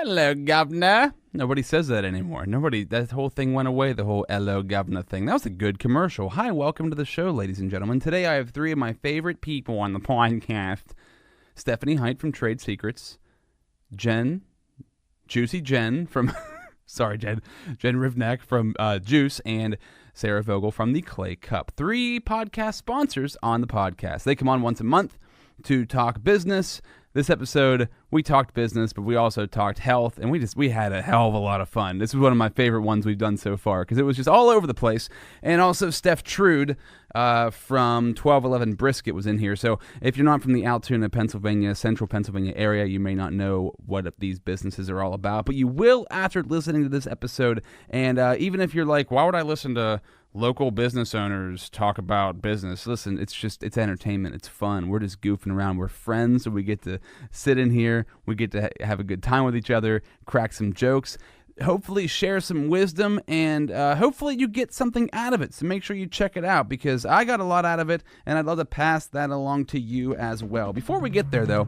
Hello, governor. Nobody says that anymore. That whole thing went away, the whole hello, governor thing. That was a good commercial. Hi, welcome to the show, ladies and gentlemen. Today I have three of my favorite people on the podcast. Stephanie Height from Trade Secrets. Juicy Jen from, Jen Rivnak from Juice, and Sarah Vogel from the Clay Cup. Three podcast sponsors on the podcast. They come on once a month to talk business. This episode, we talked business, but we also talked health, and we had a hell of a lot of fun. This was one of my favorite ones we've done so far, because it was just all over the place. And also Steph Trude from 1211 Brisket was in here. So if you're not from the Altoona, Pennsylvania, central Pennsylvania area, you may not know what these businesses are all about, but you will after listening to this episode. And even if you're like, why would I listen to local business owners talk about business? Listen, it's entertainment. It's fun. We're just goofing around. We're friends, so we get to sit in here. We get to have a good time with each other, crack some jokes, hopefully share some wisdom, and hopefully you get something out of it. So make sure you check it out, because I got a lot out of it, and I'd love to pass that along to you as well. Before we get there, though,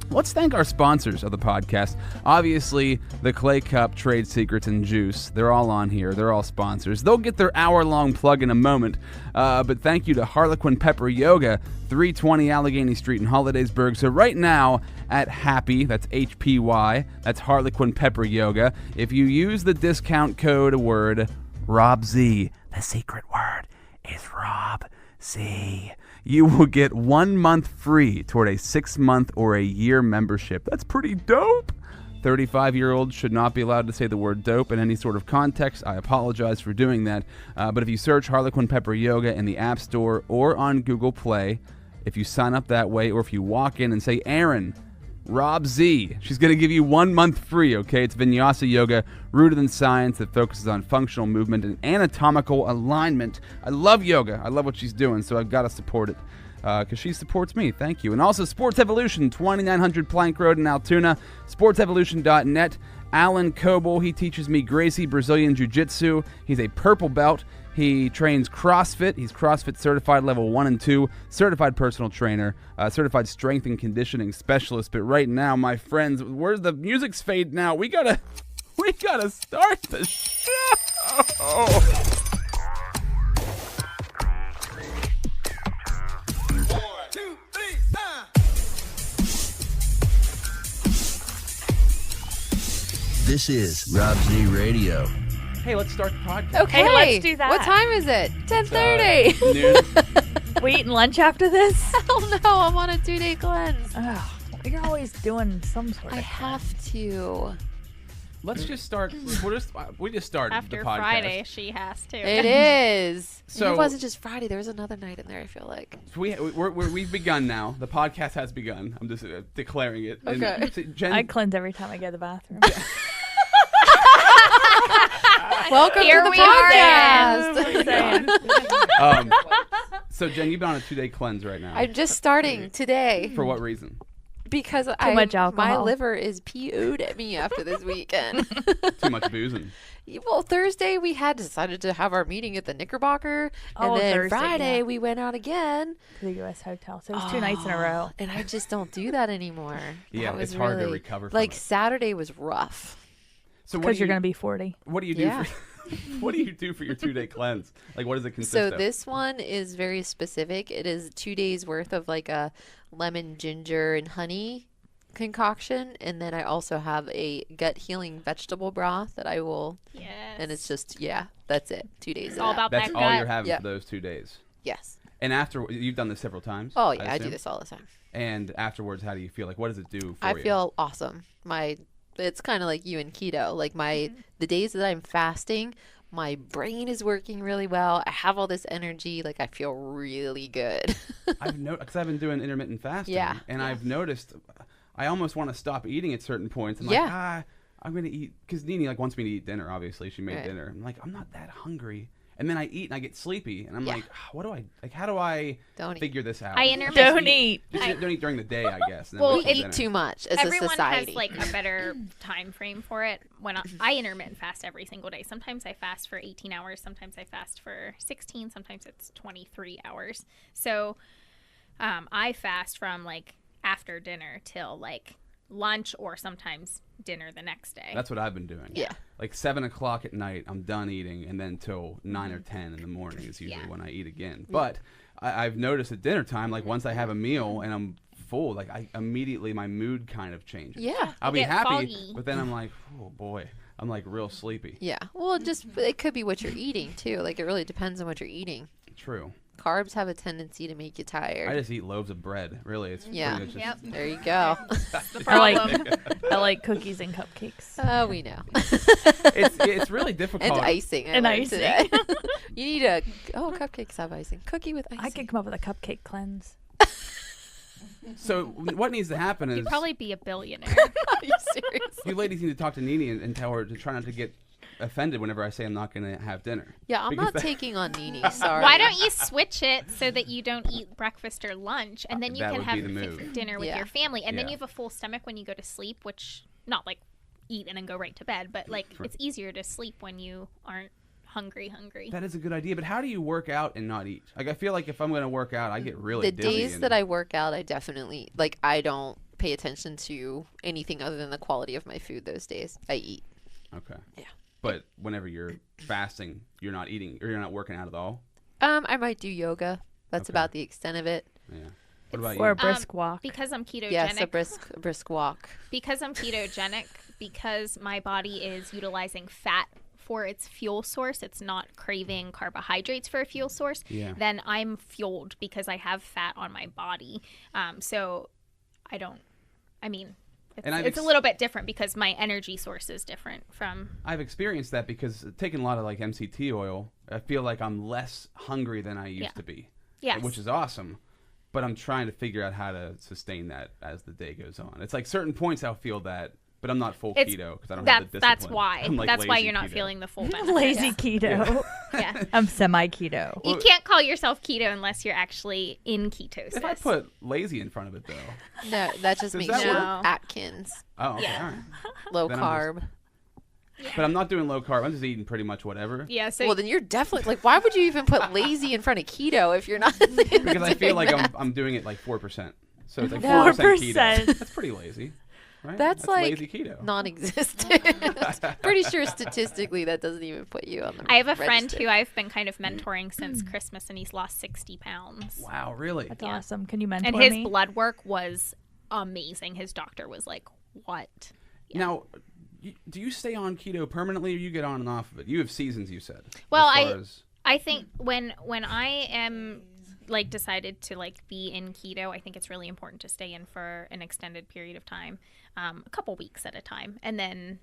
let's thank our sponsors of the podcast. Obviously, the Clay Cup, Trade Secrets, and Juice. They're all on here. They're all sponsors. They'll get their hour-long plug in a moment. But thank you to Harlequin Pepper Yoga, 320 Allegheny Street in Hollidaysburg. So right now at Happy, that's HPY, that's Harlequin Pepper Yoga. If you use the discount code word ROBZ, the secret word is ROBZ, you will get 1 month free toward a 6-month or a year membership. That's pretty dope. 35-year-olds should not be allowed to say the word dope in any sort of context. I apologize for doing that. But if you search Harlequin Pepper Yoga in the App Store or on Google Play, if you sign up that way, or if you walk in and say, Aaron, Rob Z, she's going to give you 1 month free, okay? It's vinyasa yoga rooted in science that focuses on functional movement and anatomical alignment. I love yoga. I love what she's doing, so I've got to support it because she supports me. Thank you. And also Sports Evolution, 2900 Plank Road in Altoona, sportsevolution.net. Alan Coble, he teaches me Gracie Brazilian Jiu-Jitsu. He's a purple belt. He trains CrossFit. He's CrossFit certified level 1 and 2, certified personal trainer, certified strength and conditioning specialist. But right now, my friends, where's the music's fading out? We gotta start the show. This is Rob Z Radio. Hey, let's start the podcast. Okay, let's do that. What time is it? 10:30. Noon. We eating lunch after this? Hell no, I'm on a 2-day cleanse. Oh, you're always doing some sort of I have to. Let's just start. We just started After the podcast. Friday, she has to. It is. So- it wasn't just Friday. There was another night in there, I feel like. So we've begun now. The podcast has begun. I'm just declaring it. And Okay. so Jen, I cleanse every time I go to the bathroom. Welcome Here to the we are podcast. so Jen, you've been on a 2-day cleanse right now. I'm just starting today For what reason? because much alcohol. my liver is PO'd at me after this weekend. Too much boozing. Well, Thursday we had decided to have our meeting at the Knickerbocker, and Oh, then Thursday, Friday yeah. we went out again. To the U.S. hotel. So it was 2 nights in a row. And I just don't do that anymore. Yeah, That was it's hard to really- recover from Like it. Saturday was rough. So Because you're going to be 40. What do you do? Yeah. What do you do for your 2-day cleanse? Like, what does it consist So of? this one is very specific. It is 2 days worth of like a lemon, ginger, and honey concoction, and then I also have a gut healing vegetable broth that I will. Yes. And it's just that's it. 2 days. It's of all that. about That's that all gut. you're having Yep. for those 2 days. Yes. And after you've done this several times. Oh yeah, I do assume? this all the time. And afterwards, how do you feel? Like, what does it do for I you? feel awesome. It's kind of like you and keto. Like the days that I'm fasting, my brain is working really well. I have all this energy. Like I feel really good. because I've been doing intermittent fasting. Yeah. And I've noticed I almost want to stop eating at certain points. I'm Yeah. like, I'm going to eat. Because Nene wants me to eat dinner, obviously. She made Right. dinner. I'm like, I'm not that hungry. And then I eat and I get sleepy. And I'm Yeah. like, how do I Don't eat. figure this out? I Just intermittent- Don't eat. Don't eat during the day, I guess. and then Well, wait We till eat dinner. too much as Everyone a society. has like a better time frame for it. When I intermittent fast every single day. Sometimes I fast for 18 hours. Sometimes I fast for 16. Sometimes it's 23 hours. So I fast from like after dinner till like lunch or sometimes dinner the next day. That's what I've been doing. Yeah. Like 7 o'clock at night, I'm done eating, and then till 9 or 10 in the morning is usually when I eat again. But I've noticed at dinner time, like once I have a meal and I'm full, like I immediately my mood kind of changes. Yeah. I'll be get happy, foggy. but then I'm like, oh boy, I'm like real sleepy. Yeah. Well, it could be what you're eating too. Like it really depends on what you're eating. True. Carbs have a tendency to make you tired. I just eat loaves of bread. Really, it's Yeah. pretty much just, There you go. I like cookies and cupcakes. Oh, we know. it's really difficult. And icing. I And learned icing. today. You need cupcakes have icing. Cookie with icing. I could come up with a cupcake cleanse. So what needs to happen is You'd probably be a billionaire. Are you serious? you ladies need to talk to Nene and tell her to try not to get offended whenever I say I'm not going to have dinner. Yeah, I'm Because not that- taking on Nene. Sorry. Why don't you switch it so that you don't eat breakfast or lunch, and then you That can would have be the move. dinner with Yeah. your family, and then Yeah. you have a full stomach when you go to sleep, which not like eat and then go right to bed, but like it's easier to sleep when you aren't hungry. That is a good idea, but how do you work out and not eat? Like I feel like if I'm going to work out, I get really The dizzy. days and- that I work out, I definitely I don't pay attention to anything other than the quality of my food those days. I eat. Okay. Yeah. But whenever you're fasting, you're not eating or you're not working out at all. I might do yoga. That's Okay. about the extent of it. Yeah. What about Or a you? brisk walk. Because I'm ketogenic. Yes, a brisk walk. Because I'm ketogenic, because my body is utilizing fat for its fuel source, it's not craving carbohydrates for a fuel source, Yeah. then I'm fueled because I have fat on my body. So I don't, I mean, And I've it's a little bit different because my energy source is different from. I've experienced that because taking a lot of like MCT oil, I feel like I'm less hungry than I used Yeah. to be. Yes. Which is awesome. But I'm trying to figure out how to sustain that as the day goes on. It's like certain points I'll feel that, but I'm not full It's- keto because I don't have the discipline. That's why. I'm like That's why lazy you're not keto. feeling the full benefits. Lazy keto. Yeah. I'm semi-keto. You can't call yourself keto unless you're actually in ketosis. If I put lazy in front of it though. No, that just Does makes that you work? Atkins. Oh, okay. Yeah. All right. Low Then I'm carb. But I'm not doing low carb. I'm just eating pretty much whatever. Yeah, so Well, then you're definitely why would you even put lazy in front of keto if you're not? Because I feel like I'm doing it like 4%. So it's like 4% 4%. keto. That's pretty lazy. Right? That's like lazy keto. non-existent. Pretty sure statistically that doesn't even put you on the I have a friend register. who I've been kind of mentoring since Christmas, and he's lost 60 pounds. Wow, really? That's awesome. Can you mentor And his me? blood work was amazing. His doctor was like, "What?" Now, do you stay on keto permanently or you get on and off of it? You have seasons, you said. Well, as far as- I think when I am like decided to like be in keto, I think it's really important to stay in for an extended period of time, a couple weeks at a time, and then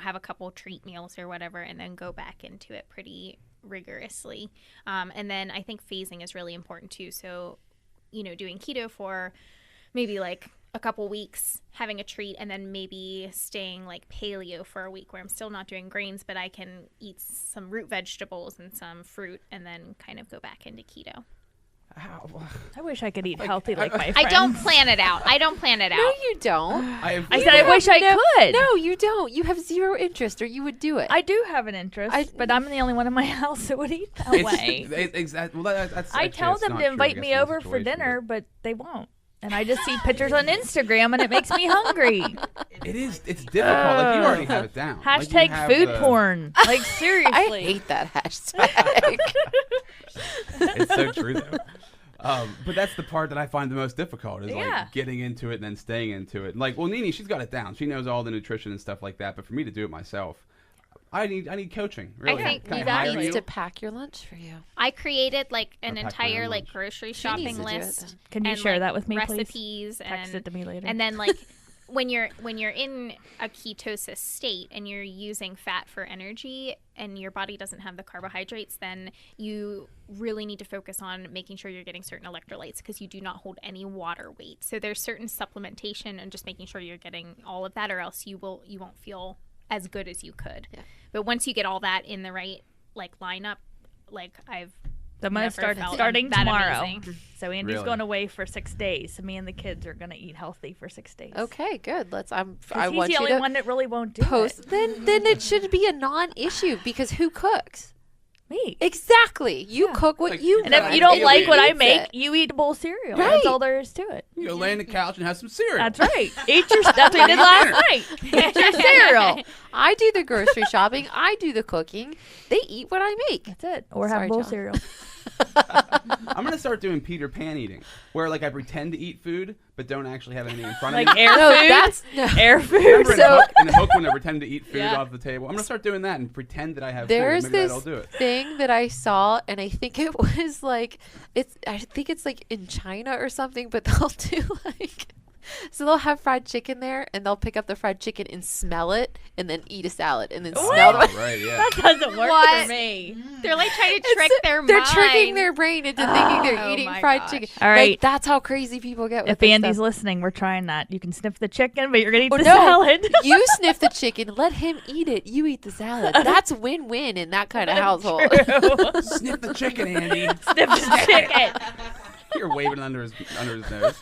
have a couple treat meals or whatever, and then go back into it pretty rigorously. And then I think phasing is really important too. So, doing keto for maybe like a couple weeks, having a treat, and then maybe staying like paleo for a week where I'm still not doing grains, but I can eat some root vegetables and some fruit, and then kind of go back into keto. I wish I could eat healthy like my friends. I don't plan it out. I don't plan it out. No, you don't. I said I wish I could. No, you don't. You have zero interest, or you would do it. I do have an interest, but I'm the only one in my house that would eat that way. Exactly. Well, that's I actually, tell that's them not to true, I invite guess, me in this over for situation, dinner, but they won't. And I just see pictures on Instagram, and it makes me hungry. but It's difficult. Like, you already have it down. Like, you Hashtag have food the- porn. Like, seriously. I hate that hashtag. It's so true, though. But that's the part that I find the most difficult is Yeah. like getting into it and then staying into it. Like, well, Nene, she's got it down. She knows all the nutrition and stuff like that. But for me to do it myself, I need coaching. Really, think Can I you hire guys Needs you? to pack your lunch for you. I created like an I'll pack my entire own like lunch. grocery needs shopping to do it list. then. Can you and, share like, that with me, please? recipes Text and it to me later. And then like when you're in a ketosis state and you're using fat for energy and your body doesn't have the carbohydrates, then you really need to focus on making sure you're getting certain electrolytes because you do not hold any water weight. So there's certain supplementation and just making sure you're getting all of that, or else you won't feel as good as you could. Yeah. But once you get all that in the right like lineup, like I'm I'm going to start felt starting that tomorrow. amazing. So Andy's Really? going away for 6 days. So me and the kids are going to eat healthy for 6 days. Okay, good. I 'Cause want he's the you only to one that really won't do post. it. Then it should be a non-issue because who cooks? me. Exactly. You cook what Like, you And cook. if you don't alien like what I eats make, it. you eat a bowl of cereal. Right. That's all there is to it. You go lay on the couch and have some cereal. That's right. That's what I did last night. Eat your cereal. I do the grocery shopping. I do the cooking. They eat what I make. That's it. Or have Sorry, a bowl of John. cereal. I'm gonna start doing Peter Pan eating, where like I pretend to eat food but don't actually have anything in front Like of me. air No, food. that's no. Air food. Remember So- in the hook when I pretend to eat food Yeah. off the table? I'm gonna start doing that and pretend that I have There's food. Maybe this that'll do it. thing that I saw, and I think it was like I think it's like in China or something, but they'll do like. So they'll have fried chicken there, and they'll pick up the fried chicken and smell it, and then eat a salad, and then smell the. Oh, right, yeah. That doesn't work What? for me. They're like trying to trick their They're mind. tricking their brain into thinking they're Oh eating my fried gosh. chicken. All right. Like, that's how crazy people get with If this Andy's stuff. listening, we're trying that. You can sniff the chicken, but you're going to eat Oh, the no. salad. You sniff the chicken, let him eat it. You eat the salad. That's win-win in that kind of household. True. Sniff the chicken, Andy. Sniff the chicken. You're waving under his nose.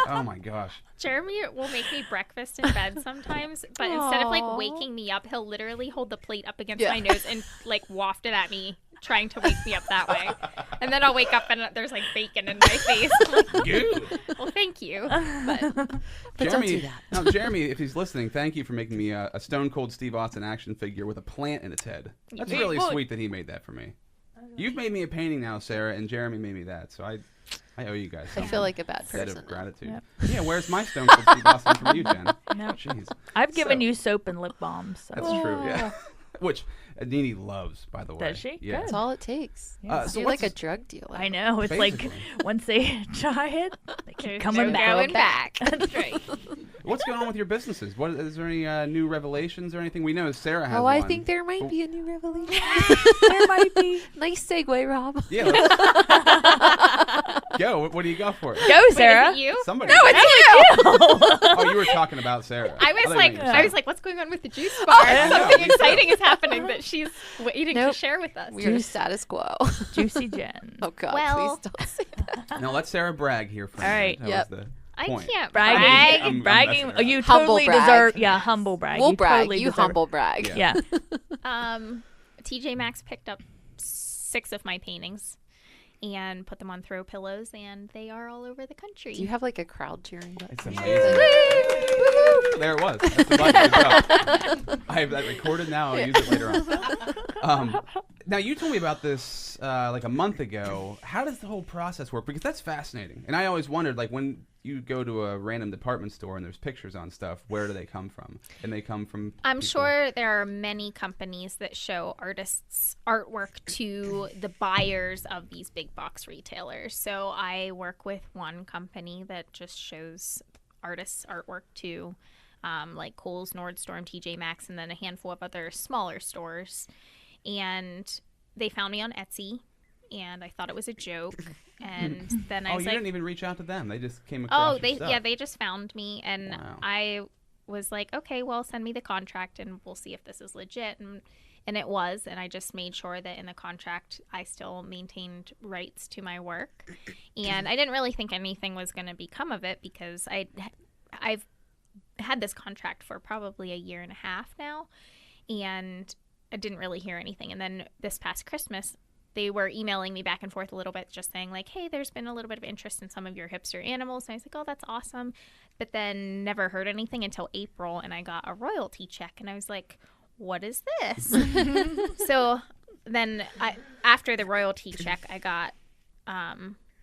Oh my gosh. Jeremy will make me breakfast in bed sometimes, but instead of like Aw. waking me up, he'll literally hold the plate up against Yeah. my nose and like waft it at me, trying to wake me up that way. And then I'll wake up and there's like bacon in my face. I'm like, Good. well, thank you. But But Jeremy, don't do that. No, Jeremy, if he's listening, thank you for making me a Stone Cold Steve Austin action figure with a plant in its head. That's really sweet that he made that for me. You've made me a painting now, Sarah, and Jeremy made me that, so I owe you guys I something. feel like a bad Debt person. of now. gratitude. Yep. Yeah, where's my Stone Cold Steve Austin from you, Jen? No. Jeez. I've given So- you soap and lip balm. So. That's true, yeah. Which Nene loves, by the way. Does she? Yeah. Good. That's all it takes. So You're like a what's- drug dealer. I know. It's like Basically. once they try it, they keep there's coming no back. going back. That's right. What's going on with your businesses? What is there any new revelations or anything? We know Sarah has Oh, one. I think there might be a new revelation. There might be. Nice segue, Rob. Yeah. Let's... Go. What do you got for it? Go, Wait, is Sarah. it you? Somebody. Oh, you were talking about Sarah. I was thought you like, were I saying was like, what's going on with the juice bar? I know, Something me too. exciting is happening that she's waiting Nope. to share with us. We're status quo. Juicy Jen. Oh, God. Well- please don't say that. Now let Sarah brag here for a All minute. right. That Yep. was the I point. can't Bragging. brag. I'm bragging. messing You around. Humble totally brag. deserve. Yeah, humble brag. We'll you brag. Totally You deserve humble brag. Yeah. Yeah. TJ Maxx picked up 6 of my paintings and put them on throw pillows, and they are all over the country. Do you have like a crowd cheering? It's amazing. There it was. That's the button. Good job. I have that recorded now. I'll use it later on. Now, you told me about this like a month ago. How does the whole process work? Because that's fascinating. And I always wondered, like, when you go to a random department store and there's pictures on stuff, where do they come from? And they come from I'm people. sure there are many companies that show artists' artwork to the buyers of these big box retailers. So I work with one company that just shows artists' artwork to like Kohl's, Nordstrom, TJ Maxx, and then a handful of other smaller stores. And they found me on Etsy, and I thought it was a joke. And then I Oh, was you like, didn't even reach out to them. They just came across your stuff. they just found me, and Wow. I was like, okay, well, send me the contract and we'll see if this is legit. And it was, and I just made sure that in the contract I still maintained rights to my work. And I didn't really think anything was going to become of it because I've had this contract for probably a year and a half now, and I didn't really hear anything. And then this past Christmas, they were emailing me back and forth a little bit, just saying like, hey, there's been a little bit of interest in some of your hipster animals. And I was like, oh, that's awesome. But then never heard anything until April, and I got a royalty check, and I was like, what is this? So then after the royalty check, I got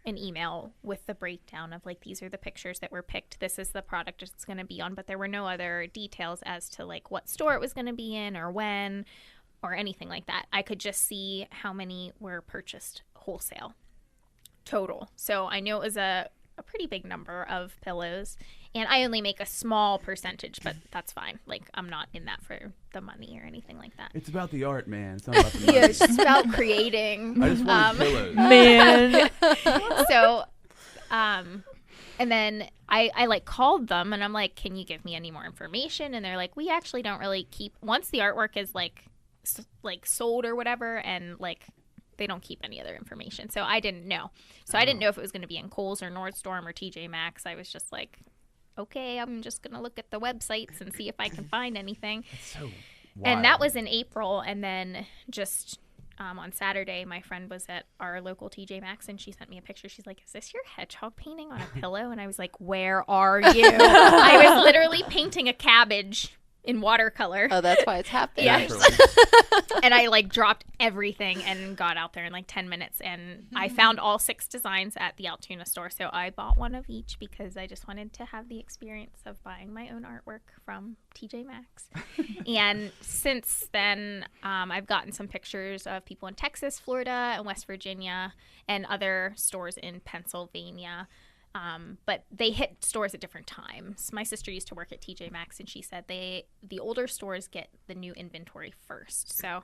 an email with the breakdown of like, these are the pictures that were picked. This is the product it's going to be on. But there were no other details as to like what store it was going to be in or when or anything like that. I could just see how many were purchased wholesale total. So I knew it was a pretty big number of pillows, and I only make a small percentage, but that's fine. Like, I'm not in that for the money or anything like that. It's about the art, man. It's not about the money. Yeah, it's just about creating. I just wanted pillows. Man. So, and then I like called them and I'm like, can you give me any more information? And they're like, we actually don't really keep, once the artwork is like sold or whatever, and like they don't keep any other information. So I didn't know. So I didn't know if it was going to be in Kohl's or Nordstrom or TJ Maxx. I was just like, okay, I'm just going to look at the websites and see if I can find anything. It's so wild. And that was in April, and then just on Saturday, my friend was at our local TJ Maxx, and she sent me a picture. She's like, "Is this your hedgehog painting on a pillow?" And I was like, "Where are you?" I was literally painting a cabbage in watercolor. Oh, that's why it's half there. Yes. And I like dropped everything and got out there in like 10 minutes. And I found all 6 designs at the Altoona store. So I bought one of each because I just wanted to have the experience of buying my own artwork from TJ Maxx. And since then, I've gotten some pictures of people in Texas, Florida, and West Virginia, and other stores in Pennsylvania. But they hit stores at different times. My sister used to work at TJ Maxx, and she said the older stores get the new inventory first. So,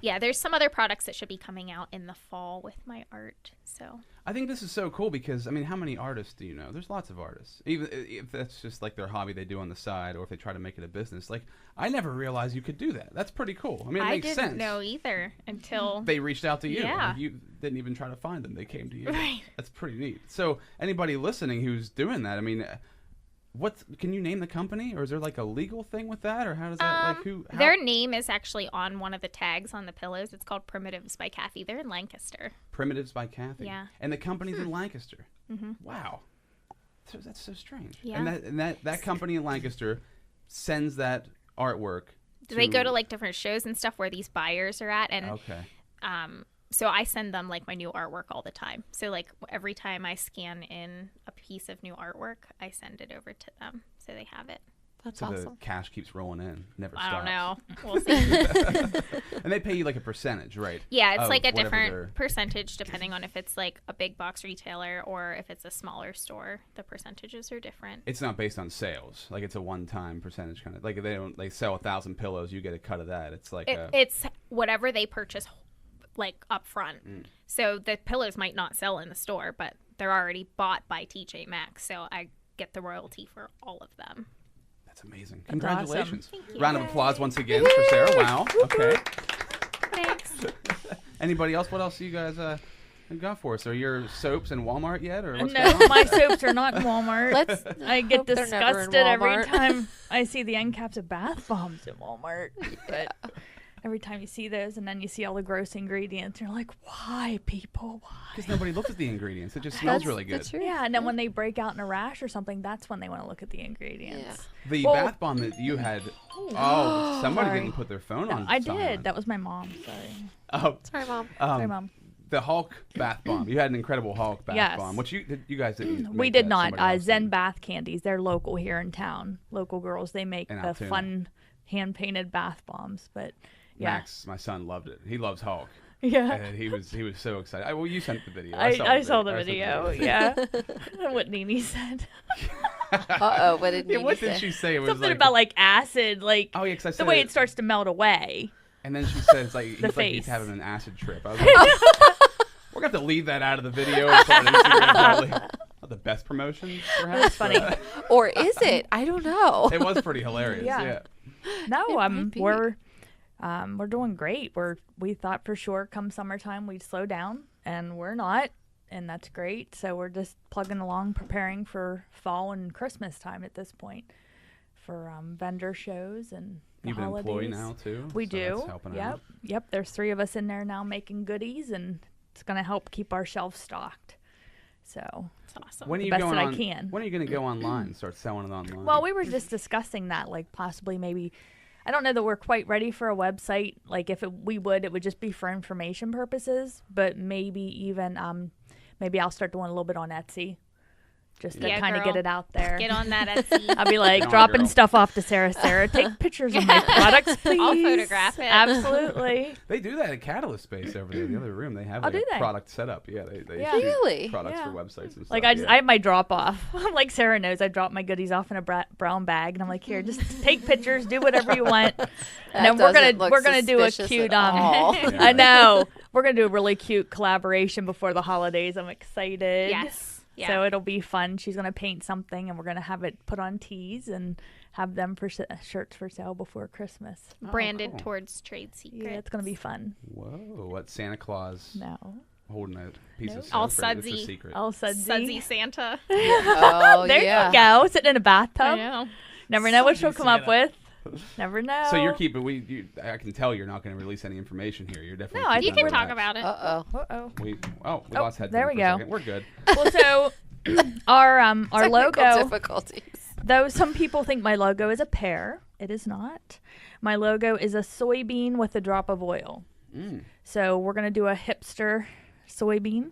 yeah, there's some other products that should be coming out in the fall with my art. So I think this is so cool because, I mean, how many artists do you know? There's lots of artists. Even if that's just like their hobby they do on the side, or if they try to make it a business. Like, I never realized you could do that. That's pretty cool. I mean, it makes sense. I didn't know either until they reached out to you. Yeah. Like, you didn't even try to find them. They came to you. Right. That's pretty neat. So anybody listening who's doing that, I mean, can you name the company, or is there like a legal thing with that, or how does that Their name is actually on one of the tags on the pillows. It's called Primitives by Kathy. They're in Lancaster. Primitives by Kathy. Yeah. And the company's in Lancaster. Mm-hmm. Wow. That's so strange. Yeah. And that company in Lancaster sends that artwork. They go to like different shows and stuff where these buyers are at, and okay. So I send them like my new artwork all the time. So like every time I scan in a piece of new artwork, I send it over to them so they have it. That's so awesome. the cash keeps rolling in, never stops. I don't know. We'll see. And they pay you like a percentage, right? Yeah, it's like a whatever different percentage depending on if it's like a big box retailer or if it's a smaller store. The percentages are different. It's not based on sales. Like it's a one-time percentage kind of. Like if they sell 1,000 pillows, you get a cut of that. It's like it's whatever they purchase like up front. So the pillows might not sell in the store, but they're already bought by TJ Maxx. So I get the royalty for all of them. That's amazing. That's Congratulations. awesome. Round of applause once again for Sarah. Wow. Okay. Thanks. Anybody else? What else do you guys got for us? Are your soaps in Walmart yet, or what's No, going on? my soaps are not in Walmart. I I get hope they're never in disgusted every Walmart. time I see the end caps of bath bombs in Walmart. But every time you see those, and then you see all the gross ingredients, you're like, why, people? Why? Because nobody looks at the ingredients. It just smells really good. That's true. Yeah, and then when they break out in a rash or something, that's when they want to look at the ingredients. The Well- bath bomb that you had. Oh, somebody Sorry. didn't put their phone No, on. I someone. did. That was my mom. Sorry. Oh, Sorry, Mom. Sorry, Mom. the Hulk bath bomb. You had an incredible Hulk bath Yes. bomb, which you guys didn't. We make did that. not. Somebody else Zen did. Bath Candies. They're local here in town. Local girls. They make In the Altoona. fun hand-painted bath bombs. But yeah, Max, my son, loved it. He loves Hulk. yeah. And he was so excited. Well, you sent the video. I saw the I video. Yeah. What Nene said. Uh-oh, what did Yeah, Nene what say? did she say? It was Something like, about like acid, like oh yeah, because I the said way it starts to melt away. And then she says like he's like he's face. having an acid trip. I was like, we're gonna have to leave that out of the video. And put it on Instagram, probably. Not the best promotion, perhaps. That's funny. but, Or is it? I don't know. it was pretty hilarious. Yeah. Yeah. No, might be. we're doing great. We thought for sure come summertime we'd slow down, and we're not, and that's great. So we're just plugging along, preparing for fall and Christmas time at this point for vendor shows and the You've been holidays. employed now too. We so do. That's helping Yep. out. Yep. There's 3 of us in there now making goodies, and it's going to help keep our shelves stocked. So, It's awesome. When are you best going that I on? can. When are you going to go online and start selling it online? well, we were just discussing that, like possibly maybe. I don't know that we're quite ready for a website. Like if it would just be for information purposes. But maybe even maybe I'll start doing a little bit on Etsy, just to Yeah, kind of girl. get it out there. Get on that Etsy. I'll be like Get on, dropping girl. stuff off to Sarah. Sarah, take pictures of my products, please. I'll photograph it. Absolutely. They do that at Catalyst Space over there, the other room. They have Oh, like do a they? product set up. Yeah, they Yeah. shoot Really? products Yeah. for websites and stuff. Like I yeah. have my drop off. Like Sarah knows, I drop my goodies off in a brown bag, and I'm like, here, just take pictures, do whatever you want. And then we're gonna do a suspicious cute at all. I know we're gonna do a really cute collaboration before the holidays. I'm excited. Yes. Yeah. So it'll be fun. She's gonna paint something, and we're gonna have it put on tees and have them for shirts for sale before Christmas. Branded cool. towards trade secrets. Yeah, it's gonna be fun. Whoa! What Santa Claus No, holding a piece of All soap? Right? It's a sudsy. secret. all Sudsy Santa. Oh, there yeah. you go, sitting in a bathtub. I know. Never know what she'll Sudsy come up Santa. with. Never know. So you're keeping. I can tell you're not going to release any information here. You're definitely. No, I You keeping can it talk relaxed. about it. Uh-oh. We Oh, lost headphones. there we for a go. second. We're good. Well, so our Technical logo, difficulties. though some people think my logo is a pear, it is not. My logo is a soybean with a drop of oil. Mm. So we're going to do a hipster soybean.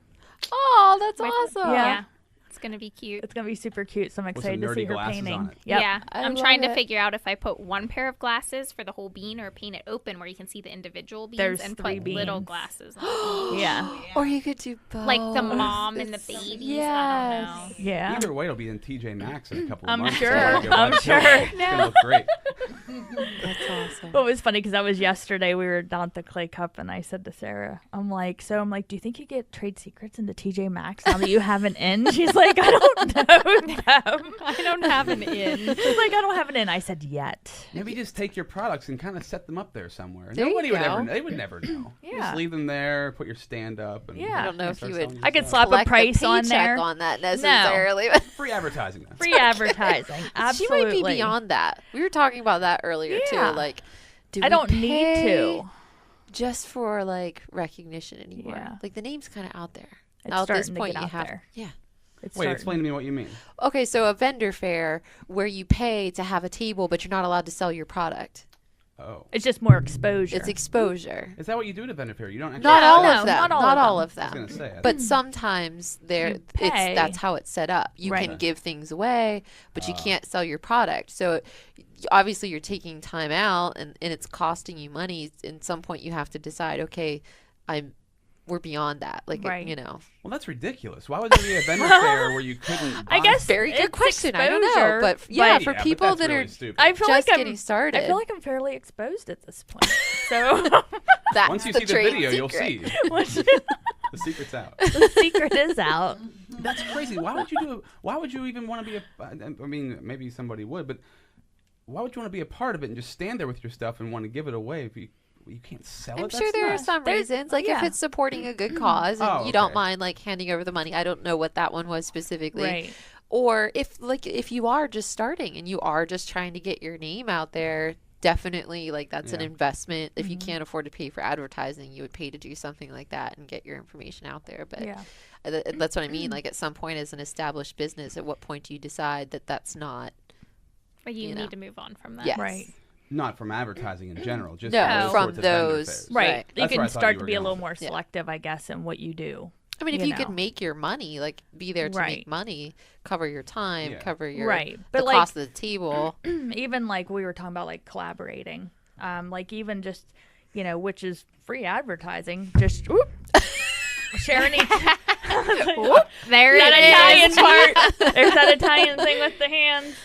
Oh, that's awesome. Yeah. It's gonna be cute. It's going to be super cute, so I'm With some excited to see nerdy her glasses painting. on it. Yep. Yeah, I I'm love trying to it. figure out if I put one pair of glasses for the whole bean or paint it open where you can see the individual beans There's and 3 put little beans. glasses on each. Yeah. Or you could do both. Like the mom and the It's- babies. Yes. I don't know. Yeah. Either way, it'll be in TJ Maxx in a couple of I'm months. sure. So it'll I'm go sure. It's gonna look great. That's awesome. Well, it was funny because that was yesterday. We were down at the Clay Cup, and I said to Sarah, I'm like, do you think you get trade secrets into TJ Maxx now that you have an in? She's like, I don't know them. I don't have an in. She's like, I don't have an in. I said, yet. Maybe just take your products and kind of set them up there somewhere. There you Nobody would ever. go. They would never know. Yeah. Just leave them there. Put your stand up. And Yeah. I don't know if start you would- selling I could yourself. slap a Collect the price on paycheck there. on that necessarily. but Free advertising. Though. Free advertising. Absolutely. She might be beyond that. We were talking about that earlier Yeah. too. Like, do I we don't need pay to. just for like recognition anymore. Yeah. Like the name's kind of out there. It's Now at this starting to point get you out have there. yeah. It's Wait, starting. explain to me what you mean. Okay, so a vendor fair where you pay to have a table, but you're not allowed to sell your product. Oh, It's just more exposure. It's exposure. is that what you do at a vendor fair? You don't actually. Not all no, of them. not all Not of all them. of I was them. gonna say. But sometimes there, You pay. that's how it's set up. You Right. can give things away, but you can't sell your product. So obviously you're taking time out, and it's costing you money. At some point, you have to decide, okay, we're beyond that. Like Right. well, that's ridiculous. Why would there be a vendor fair where you couldn't? I buy- guess Very good it's question. I don't know, exposure, but yeah, but- for Yeah, but people that's that really are stupid. I feel just like I'm getting started, I feel like I'm fairly exposed at this point. So that's Once you see the trade video, you'll secret. see what's the secret's out. the secret is out. That's crazy. Why would you do? Why would you even want to be a? I mean, maybe somebody would, but why would you want to be a part of it and just stand there with your stuff and want to give it away if you can't sell it? I'm sure That's there are nuts. some There's- reasons, like yeah. if it's supporting a good cause and Oh, you don't okay. mind like handing over the money. I don't know what that one was specifically. Right. Or if you are just starting and you are just trying to get your name out there, definitely like that's an Yeah. investment. If Mm-hmm. you can't afford to pay for advertising, you would pay to do something like that and get your information out there. But Yeah. that's what I mean. Like at some point as an established business, at what point do you decide that that's not? But you You know. need to move on from that. Yes. Right. Not from advertising in general, just No, those from sorts of vendor those. fairs. Right. Right. You That's where I can thought start you to were be a going little with more it. selective, I guess, in what you do. I mean, if You you could know. make your money, like be there to Right. make money, cover your time, Yeah. cover your Right. the But like cost of the table. even like we were talking about like collaborating. Like even just, which is free advertising, just sharing each There that it Italian is. part. There's that Italian thing with the hands.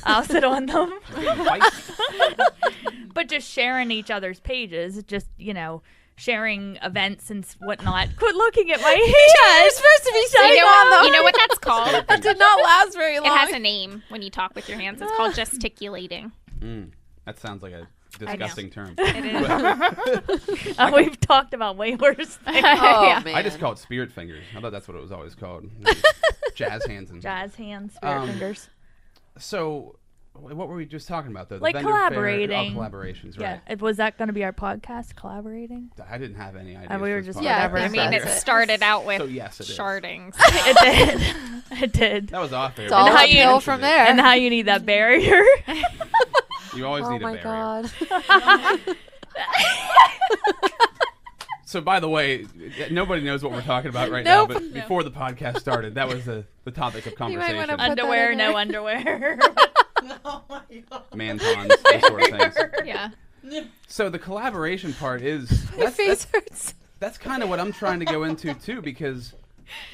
I'll sit on them. But just sharing each other's pages, just, sharing events and whatnot. Quit looking at my hands. You're supposed to be sitting You on them. know what that's called? That did not last very long. It has a name when you talk with your hands. It's called gesticulating. That sounds like a disgusting term. It is. We've talked about way worse things. Oh, Yeah. man. I just call it spirit fingers. I thought that's what it was always called. Jazz hands and Jazz hands, spirit fingers. So, what were we just talking about though? The Like vendor fair- collaborating. collaborations, Yeah. right? Was that going to be our podcast, collaborating? I didn't have any idea. we were just Yeah, whatever. I mean, it That's it. started out with So yes, it is. sharding. It did. It did. That was off there. It's all how you- uphill from there. And how you need that barrier. You always Oh need a my barrier. god. So, by the way, nobody knows what we're talking about right Nope. now. But before the podcast started, that was the topic of You might wanna conversation. put that Underwear, in no there. underwear. Man-cons, those sort of things. Yeah. So the collaboration part is My face hurts. that's kind of what I'm trying to go into too, because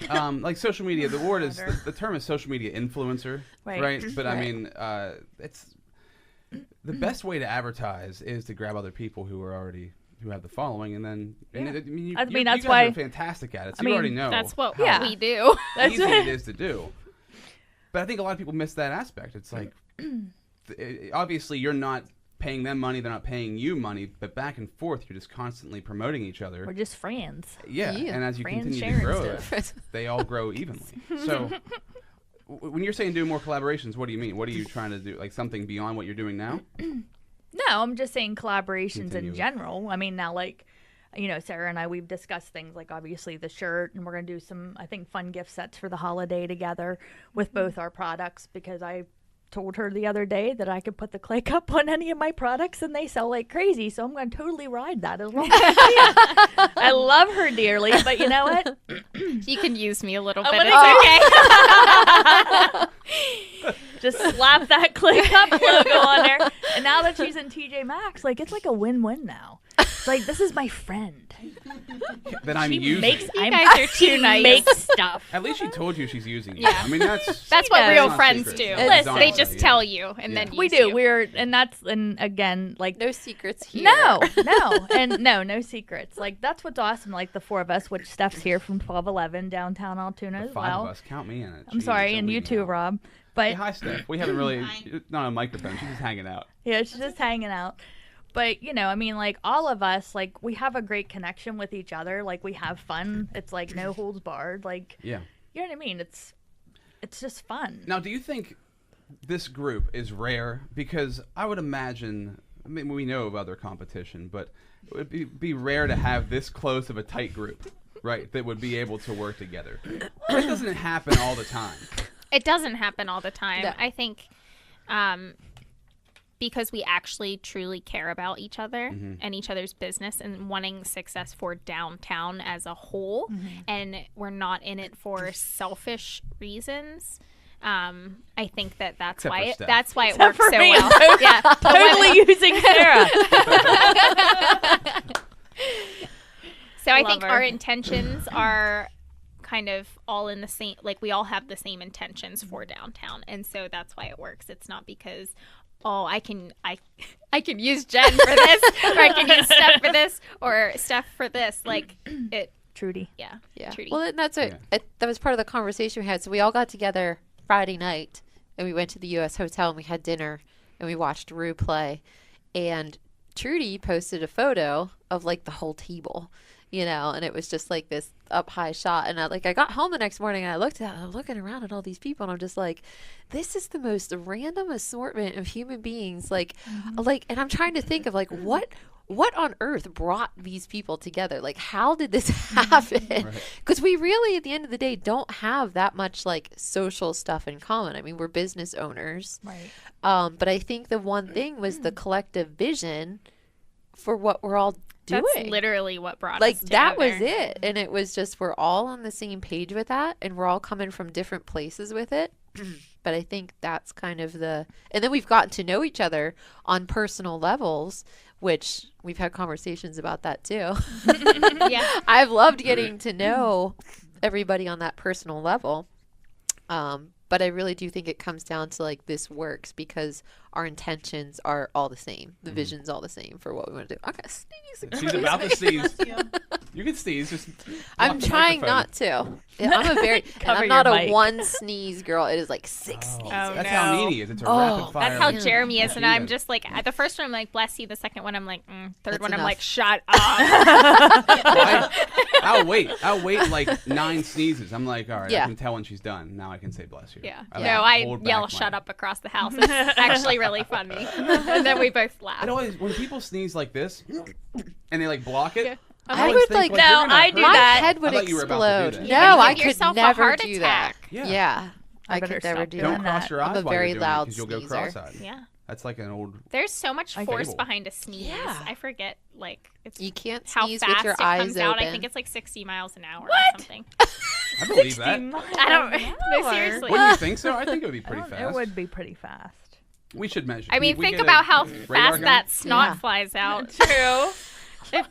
like social media, the word is the term is social media influencer, Right. But I Right. mean, it's the best way to advertise is to grab other people who have the following, and then and Yeah. I mean, I mean, you that's guys why- are fantastic at it. So I you mean, already know That's what how we do. That's easy it is to do. But I think a lot of people miss that aspect. It's like obviously you're not paying them money, they're not paying you money, but back and forth you're just constantly promoting each other. We're just friends. Yeah, Yeah. and as you Friends continue to sharing grow, stuff. they all grow evenly. So, when you're saying do more collaborations, what do you mean? What are you trying to do? Like something beyond what you're doing now? No, I'm just saying collaborations Continue. in general. I mean, now, like, you know, Sarah and I, we've discussed things like obviously the shirt, and we're going to do some, I think, fun gift sets for the holiday together with both our products, because I told her the other day that I could put the clay cup on any of my products and they sell like crazy. So I'm going to totally ride that as long as I can. I love her dearly, but you know what? You can use me a little I'm bit. gonna It's okay. Just slap that clay cup logo on there. And now that she's in TJ Maxx, like, it's like a win-win now. It's like, this is my friend. That I'm She using. makes, You guys are too nice. makes stuff. At least she told you she's using you. Yeah. I mean, that's That's what does. real not friends secret. do. It's Listen. They honestly, just yeah. tell you and then We use do. you. And again, like, No secrets here. no, no secrets. Like, that's what's awesome. Like, the four of us, which Steph's here from 1211 downtown Altoona The as 5 of well. us. Count me in it. I'm Jeez, sorry, don't and you leave me too, out. Rob. Hey, But hi, Steph. We haven't really, not on a microphone. She's just hanging out. yeah, she's just hanging out. But, you know, I mean, like, all of us, like, we have a great connection with each other. Like, we have fun. It's like no holds barred. Like, Yeah. you know what I mean? It's just fun. Now, do you think this group is rare? Because I would imagine, I mean, we know of other competition, but it would be rare to have this close of a tight group, right, that would be able to work together. That doesn't happen all the time. It doesn't happen all the time. No. I think because we actually truly care about each other and each other's business and wanting success for downtown as a whole, and we're not in it for selfish reasons. I think that's Except why for it Steph. that's why it Except works for so me. well. Yeah, Totally using Sarah. So I Love think her. our intentions are kind of all in the same, like we all have the same intentions for downtown, and so that's why it works. It's not because I can use Jen for this, or I can use Steph for this, or Steph for this. Like it, Trudy. yeah. Yeah. Trudy. Well, and that's what that was part of the conversation we had. So we all got together Friday night and we went to the U.S. Hotel and we had dinner and we watched Rue play. And Trudy posted a photo of like the whole table, you know, and it was just like this up high shot. And I got home the next morning and I looked at it and I'm looking around at all these people and I'm just like, this is the most random assortment of human beings. Like, and I'm trying to think of like, what on earth brought these people together? Like, how did this happen? Because we really, at the end of the day, don't have that much like social stuff in common. I mean, we're business owners. Right. But I think the one thing was the collective vision for what we're all doing. That's literally what brought Like, us that was together. it. And it was just, we're all on the same page with that. And we're all coming from different places with it. But I think that's kind of and then we've gotten to know each other on personal levels, which we've had conversations about that too. Yeah. I've loved getting to know everybody on that personal level. But I really do think it comes down to like this works because our intentions are all the same. The vision's all the same for what we want to do. I'm gonna sneeze. She's about to sneeze. You can sneeze. Just I'm block the trying microphone. not to. Yeah, I'm a very and Cover I'm not your a mic. one sneeze girl. It is like 6 sneezes. That's how no. Nene is. It's a Oh, rapid fire. That's how Yeah. Jeremy is, and She I'm does. just like, at the first one I'm like, bless you. The second one I'm like, third That's one I'm enough. like, shut up. I'll wait like 9 sneezes. I'm like, all right, Yeah. I can tell when she's done. Now I can say bless you. Yeah. I No, like I hold back yell my- shut up across the house. It's actually really funny. And then we both laugh. It always when people sneeze like this and they like block it. Yeah. I always would think, like, you're no, gonna I hurt do me. my that. head would I thought you were about to explode. do that. No, You I give could yourself a never heart do attack. that. Yeah. Yeah. I I better could never stop do doing Don't that. cross your I'm eyes a while very you're doing loud it because you'll go sneezer. cross-eyed. Yeah. That's like an old. There's so much force Fable. behind a sneeze. Yeah. I forget, like, it's You can't how sneeze fast with your it eyes comes open. out. I think it's like 60 miles an hour or something. I believe that. I don't. No, seriously. Wouldn't you think so? I think it would be pretty fast. It would be pretty fast. We should measure. I mean, we think get a about how radar fast gun? that snot Yeah. flies out. True.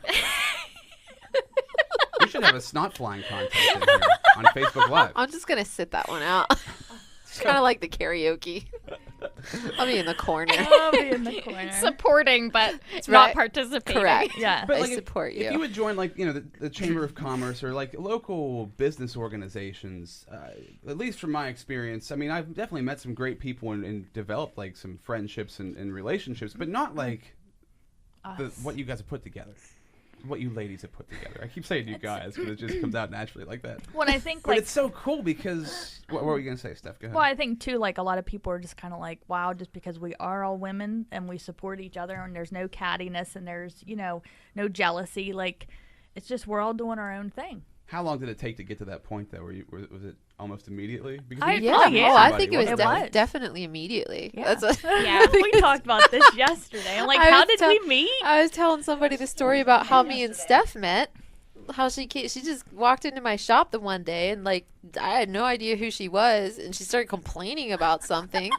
We should have a snot flying contest in here on Facebook Live. I'm just going to sit that one out. It's kind of like the karaoke. I'll be in the corner. I'll be in the corner. Supporting, but not right. participating. Correct. Yeah. But I like, support you. If you would join, like, you know, the Chamber of Commerce or like local business organizations, at least from my experience, I mean, I've definitely met some great people and developed like some friendships and relationships, but not like what you guys have put together. what you ladies have put together. I keep saying you guys, but it just comes out naturally like that. Well, I think But it's so cool because what were you gonna say, Steph? Go ahead. well, I think too, like a lot of people are just kind of like, wow, just because we are all women and we support each other and there's no cattiness and there's no jealousy. Like it's just we're all doing our own thing. How long did it take to get to that point, though? Was it almost immediately? Because I- we oh, talked yeah. to Oh, I somebody, think it was, wasn't was. definitely immediately. Yeah. Yeah. We talked about this yesterday. I'm like, I how was did tell- we meet? I was telling somebody the story about how me and Steph met. How she just walked into my shop the one day and like I had no idea who she was, and she started complaining about something,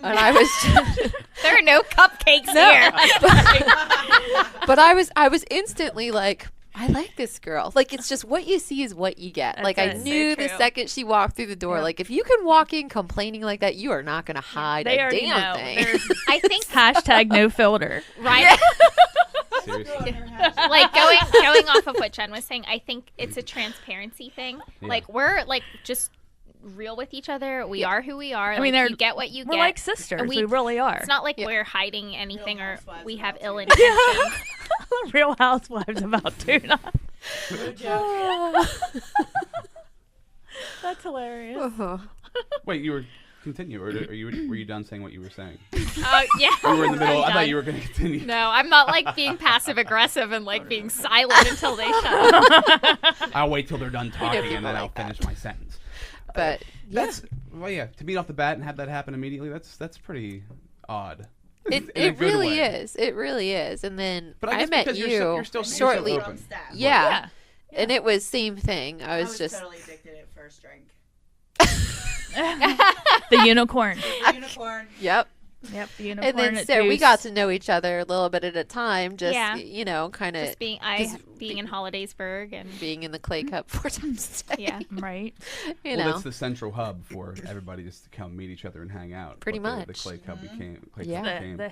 and I was just, There are no cupcakes here. but I was instantly like, I like this girl. Like it's just what you see is what you get. That's like I it. So knew the true. second she walked through the door, Yep. like if you can walk in complaining like that, you are not going to hide They a already damn know. thing. There's I think hashtag no filter. right. Seriously. Like going off of what Jen was saying, I think it's a transparency thing. Yeah. Like we're like just real with each other. We are who we are. I mean, like, they're- you get what you We're get. like sisters. And We really are. It's not like Yeah. we're hiding anything or we have ill Yeah. intentions. Real Housewives about tuna. That's hilarious. Uh-huh. Wait, you were continue, or were you done saying what you were saying? Oh yeah. You were in the middle. I I'm thought done. you were going to continue. No, I'm not like being passive aggressive and like being silent until they shut up. I'll wait till they're done talking and people then I'll like that. finish my sentence. But yeah. That's to meet off the bat and have that happen immediately. That's pretty odd. It In a it good really way. is. It really is. And then But I I guess met because you you're still shortly. open. Yeah. And it was same thing. I was just totally addicted at first drink. The unicorn. The unicorn. yep. Yep, the unicorn. And then at so we Juice. got to know each other a little bit at a time, just Yeah. kind of Just being in Hollidaysburg and being in the Clay Cup 4 times a day. yeah. right. You Well, know. that's the central hub for everybody just to come meet each other and hang out. Pretty what The much. Clay Cup became. Clay Yeah. Cup became. The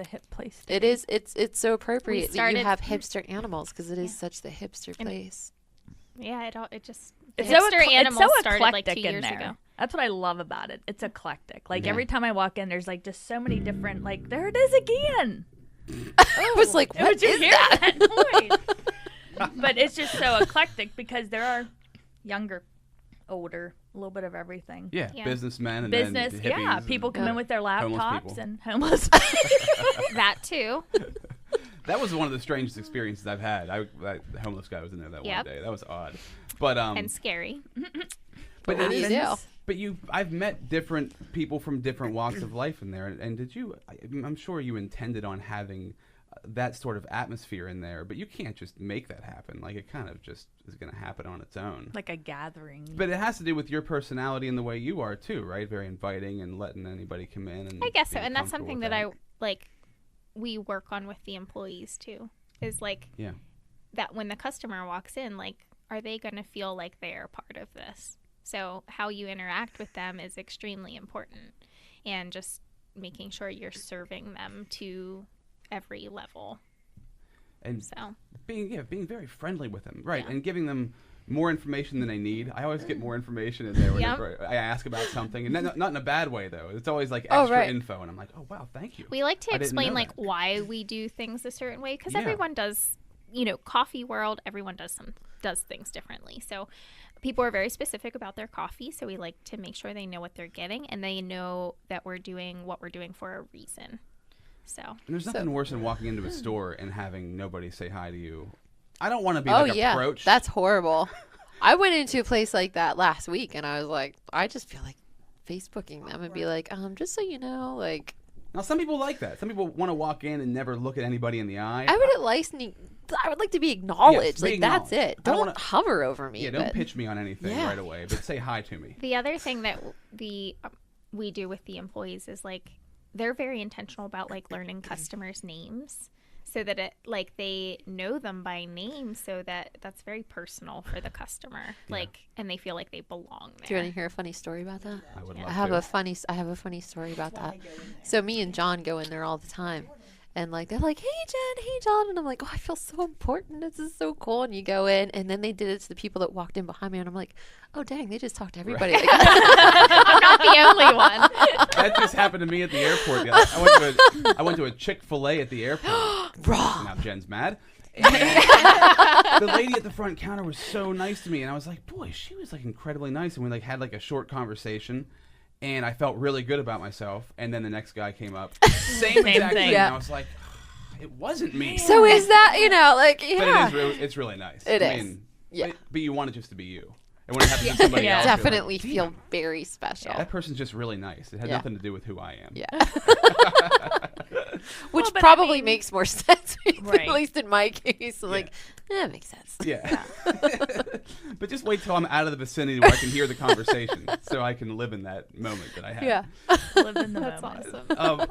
hip place. It is. It's so appropriate that started- you have hipster animals because it is such the hipster And- place. Yeah, it just It's hipster so, it's animals so started like eclectic 2 in years there. ago. That's what I love about it. It's eclectic. Like Yeah. every time I walk in, there's like just so many different. Like there it is again. I was like, what Would you is hear that? noise? But it's just so eclectic because there are younger, older, a little bit of everything. Yeah, Yeah. businessmen and Business, then yeah. hippies People and- come in with their homeless laptops people. and homeless. That too. That was one of the strangest experiences I've had. That homeless guy was in there that Yep. one day. That was odd. But And scary. but what do you do? But I've met different people from different walks of life in there, and did you? I'm sure you intended on having that sort of atmosphere in there, but you can't just make that happen. Like it kind of just is going to happen on its own. like a gathering. But it has to do with your personality and the way you are too, right? Very inviting and letting anybody come in. And I guess so, being and that's comfortable something with that I like. We work on with the employees too. Is like Yeah. that when the customer walks in, like, are they going to feel like they are part of this? So how you interact with them is extremely important, and just making sure you're serving them to every level. And So being very friendly with them, right? Yeah. And giving them more information than they need. I always get more information in there Yep. whenever I ask about something, and not in a bad way though. It's always like Oh, extra right. info, and I'm like, oh wow, thank you. we like to I didn't explain know like that. why we do things a certain way, because Yeah. everyone does. Coffee world, everyone does things differently. So people are very specific about their coffee, so we like to make sure they know what they're getting and they know that we're doing what we're doing for a reason. So And there's So- nothing worse than walking into a store and having nobody say hi to you. I don't want to be Oh like yeah, approached. that's horrible. I went into a place like that last week, and I was like, I just feel like Facebooking them and be like, just so you know, like, Now some people like that. Some people want to walk in and never look at anybody in the eye. I would like to be acknowledged. be Like that's acknowledged. it. I don't Don't wanna- hover over me. Yeah, don't but- pitch me on anything Yeah. right away, but say hi to me. the other thing that we do with the employees is like they're very intentional about like learning customers' names, so that it like they know them by name, so that that's very personal for the customer. Like, and they feel like they belong Do you want there. to hear a funny story about that? I would I love have to. I have a funny story about that. So me and John go in there all the time. And like they're like, hey Jen, hey John, and I'm like, oh, I feel so important. This is so cool. And you go in, and then they did it to the people that walked in behind me, and I'm like, oh dang, they just talked to everybody. Like, I'm not the only one. That just happened to me at the airport. I went to a Chick-fil-A at the airport. Raw. So now Jen's mad. And the lady at the front counter was so nice to me, and I was like, boy, she was like incredibly nice, and we like had like a short conversation, and I felt really good about myself. And then the next guy came up, same exact thing. thing, Yeah. and I was like, it wasn't me. So is that, like, But yeah. it's really nice. It I is. mean, Yeah. But you want it just to be you. And when it happens to somebody Yeah. else, you're like, Definitely "Damn, feel very special. that person's just really nice. It had Yeah. nothing to do with who I am. Yeah. Which Well, but I probably mean- makes more sense, Right. at least in my case. I'm like, that makes sense. Yeah. But just wait till I'm out of the vicinity where I can hear the conversation so I can live in that moment that I have. Yeah. Live in the That's moment. awesome.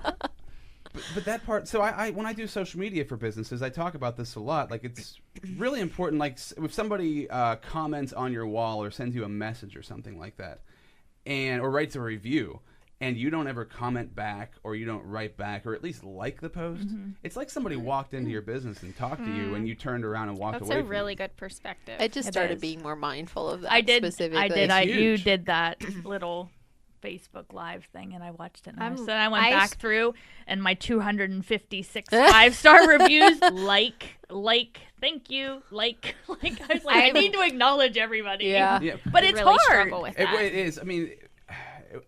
But that part, so I when I do social media for businesses, I talk about this a lot. Like, it's really important. Like, if somebody comments on your wall or sends you a message or something like that, or writes a review, and you don't ever comment back, or you don't write back, or at least like the post, it's like somebody walked into your business and talked to you, and you turned around and walked That's away a from really it. good perspective. I just It started is. being more mindful of that I did. specifically. I did. It's You huge. did that little Facebook Live thing, and I watched it. And I'm- so I went I back s- through, and my 256 5-star reviews, thank you, I was like, I need to acknowledge everybody. Yeah. Yeah. But I it's really hard. struggle with that. It is. I mean,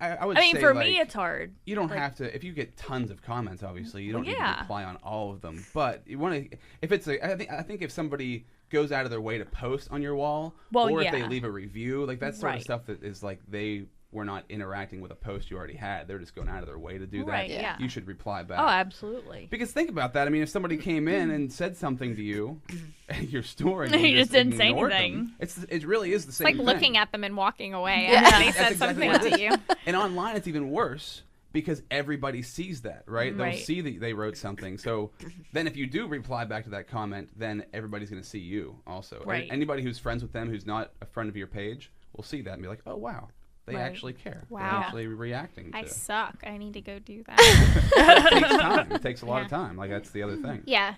I would I mean, say, for like, me, it's hard. you don't like- have to. If you get tons of comments, obviously, you don't need to yeah. reply on all of them. But you want to. If it's I think if somebody goes out of their way to post on your wall, Well, or if they yeah. leave a review, like that's sort of Right. stuff that is like they were not interacting with a post you already had. They're just going out of their way to do that. Right, yeah. You should reply back. Oh, absolutely. Because think about that. I mean, if somebody came in and said something to you at your store and You just didn't say ignored anything. them, it really is the same like thing. looking at them and walking away Yeah. after they That's said exactly something what it to is. you. And online, it's even worse because everybody sees that, right? They'll Right. see that they wrote something. So then if you do reply back to that comment, then everybody's going to see you also. Right. Anybody who's friends with them w's not a friend of your page will see that and be like, oh, wow. They Right. actually care. They're Wow. actually reacting to I it. suck. I need to go do that. It takes time. It takes a lot of Yeah. time. Like, that's the other thing. Yeah,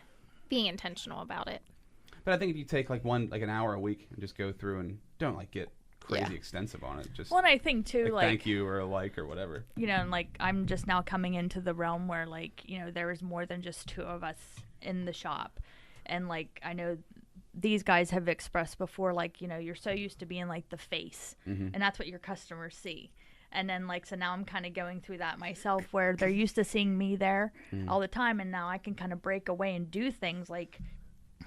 being intentional about it. But I think if you take like an hour a week and just go through and don't like get crazy Yeah. extensive on it, just Well, and I think too, like thank you or a like or whatever. you know, and like I'm just now coming into the realm where like, you know, there is more than just two of us in the shop. And like I know these guys have expressed before, like, you know, you're so used to being like the face and that's what your customers see. And then like so now I'm kind of going through that myself where they're used to seeing me there all the time, and now I can kind of break away and do things like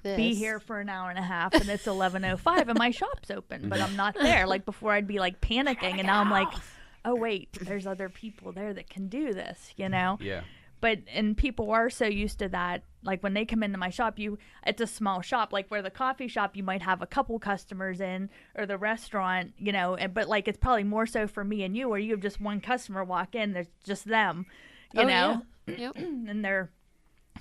be This. here for an hour and a half and it's 11:05 and my shop's open, but I'm not there. Like before I'd be like panicking, and now I'm like, oh wait, there's other people there that can do this, you know? Yeah. But and people are so used to that. Like when they come into my shop, it's a small shop. Like where the coffee shop, you might have a couple customers in, or the restaurant, you know. But like it's probably more so for me and you, where you have just one customer walk in, there's just them, you know. Yeah. Yep. And they're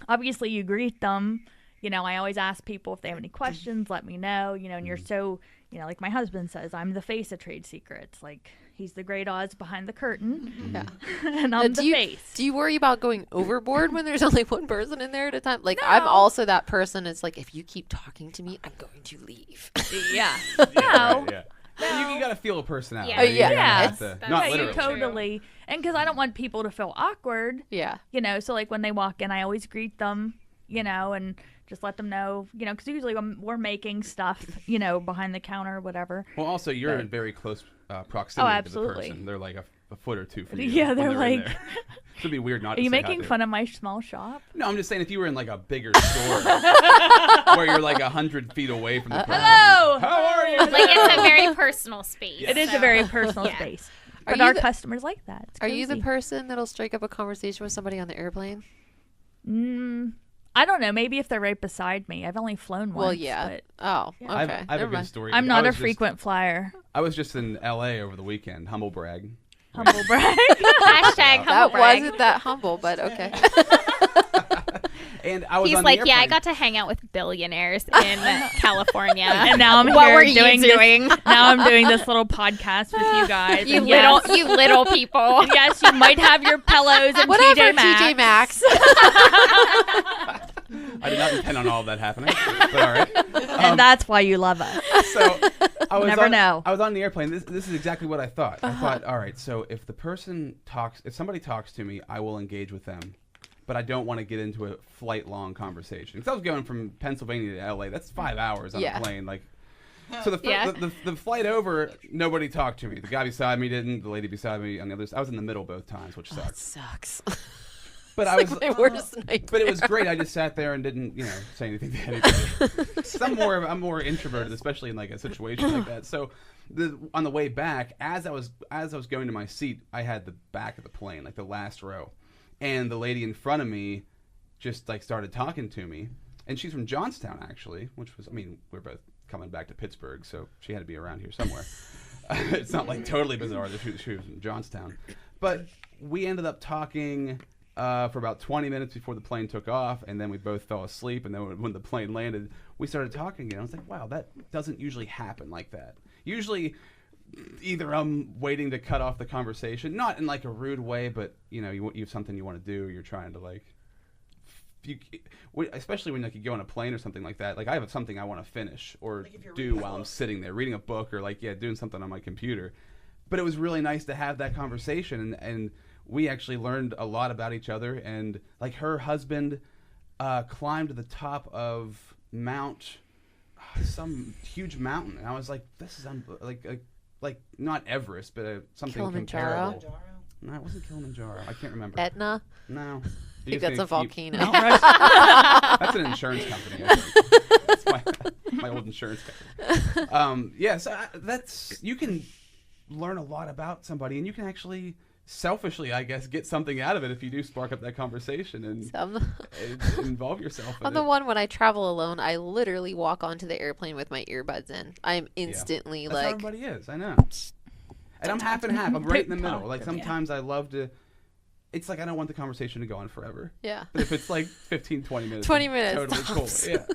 obviously you greet them. You know, I always ask people if they have any questions, let me know. You know, and you're so, you know, like my husband says, I'm the face of Trade Secrets. Like he's the great Oz behind the curtain, Yeah. and I'm the do you, face. Do you worry about going overboard when there's only one person in there at a time? Like, I'm also that person. It's like, if you keep talking to me, I'm going to leave. Yeah. Yeah, No. right, yeah. You got to feel a personality. Yeah. You kinda Yeah. have to- That's not right, you you literally. totally. And because I don't want people to feel awkward, Yeah. you know, so like when they walk in, I always greet them, you know, and just let them know, you know, because usually when we're making stuff, you know, behind the counter or whatever. Well, also, you're But- in very close proximity to the absolutely. person. They're like a foot or two from you. Yeah, when they're in like- there. It'd be weird not Are to you say hi making to fun of my small shop? No, I'm just saying if you were in like a bigger store where you're like 100 feet away from the person. Hello! How are you? Like it's a very personal space. It is so- a very personal Yeah. space. Are But you our the- customers like that. It's Are you the cozy. person that'll strike up a conversation with somebody on the airplane? I don't know. Maybe if they're right beside me. I've only flown once. Well, yeah. But Oh, okay. I have a Never good mind. story. I'm because not I a was just- frequent flyer. I was just in LA over the weekend. Humble brag. Humble brag. Hashtag That humble brag. wasn't that humble, but okay. And I was He's on like, the yeah, I airplane. got to hang out with billionaires in California. And now I'm what here were you doing doing? Now I'm doing this little podcast with you guys. You and little, yes, you little people. and yes, you might have your pillows and Whatever, TJ Maxx. TJ Maxx. I did not intend on all of that happening, but all right. And that's why you love us. So I was Never on, know. I was on the airplane. This is exactly what I thought. I thought, all right, so if somebody talks to me, I will engage with them. but I don't want to get into a flight-long conversation. Because I was going from Pennsylvania to LA. That's 5 hours on a plane. Like, so the flight over, nobody talked to me. The guy beside me didn't. The lady beside me on the other side. I was in the middle both times, which That sucks. sucks. But I Like was, my worst nightmare. but it was great. I just sat there and didn't, say anything to anybody. 'Cause I'm more introverted, especially in like a situation like that. So, on the way back, as I was going to my seat, I had the back of the plane, like the last row, and the lady in front of me just like started talking to me, and she's from Johnstown actually, which was, we're both coming back to Pittsburgh, so she had to be around here somewhere. It's not like totally bizarre that she was from Johnstown, but we ended up talking for about 20 minutes before the plane took off, and then we both fell asleep, and then when the plane landed, we started talking again. I was like, wow, that doesn't usually happen like that. Usually, either I'm waiting to cut off the conversation, not in like a rude way, but you have something you want to do, you're trying to like, especially when like you go on a plane or something like that. Like I have something I want to finish or Like do while I'm sitting there reading a book or like doing something on my computer. But it was really nice to have that conversation, and we actually learned a lot about each other. And like her husband climbed to the top of some huge mountain, and I was like, "This is like not Everest, but something Kilimanjaro? comparable." No, it wasn't Kilimanjaro. I can't remember. Etna. No, I think that's a volcano. That's an insurance company. I think. That's my old insurance company. You can learn a lot about somebody, and you can actually selfishly, I guess, get something out of it if you do spark up that conversation and involve yourself in I'm the one when I travel alone, I literally walk onto the airplane with my earbuds in. I'm instantly That's how like, everybody is. I know. And I'm half and half. I'm right in the middle. Like sometimes I love to. It's like I don't want the conversation to go on forever. yeah. But if it's like 15, 20 minutes, 20 I'm minutes, totally cool. Yeah.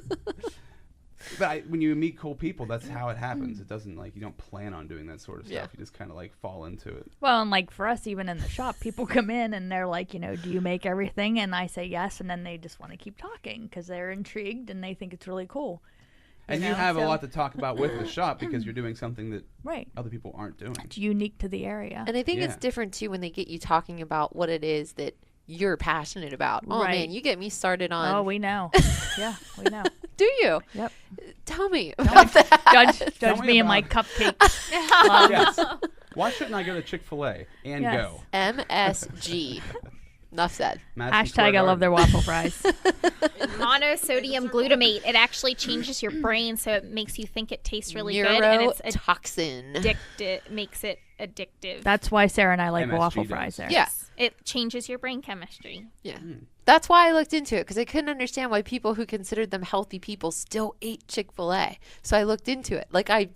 But when you meet cool people, that's how it happens. It doesn't like you don't plan on doing that sort of stuff. Yeah. You just kind of like fall into it. Well, and like for us, even in the shop, people come in and they're like, do you make everything? And I say yes, and then they just want to keep talking because they're intrigued and they think it's really cool. And you have a lot to talk about with the shop because you're doing something that Right. other people aren't doing. It's unique to the area. And I think it's Yeah. different too when they get you talking about what it is that you're passionate about. Oh Right. man, you get me started on. Oh, we know. Yeah, we know. Do you? Yep. Tell me about that. Judge me me and my about cupcake. love. Yes. Why shouldn't I go to Chick-fil-A and Yes. go? MSG. Enough said. Madison Square Hashtag I love their Garden. waffle fries. Monosodium glutamate. It actually changes your brain, so it makes you think it tastes really good, and it's Neurotoxin. makes it addictive. That's why Sarah and I like MSG waffle does. fries there. Yeah. It changes your brain chemistry. Yeah. That's why I looked into it, because I couldn't understand why people who considered them healthy people still ate Chick-fil-A. So I looked into it. Like I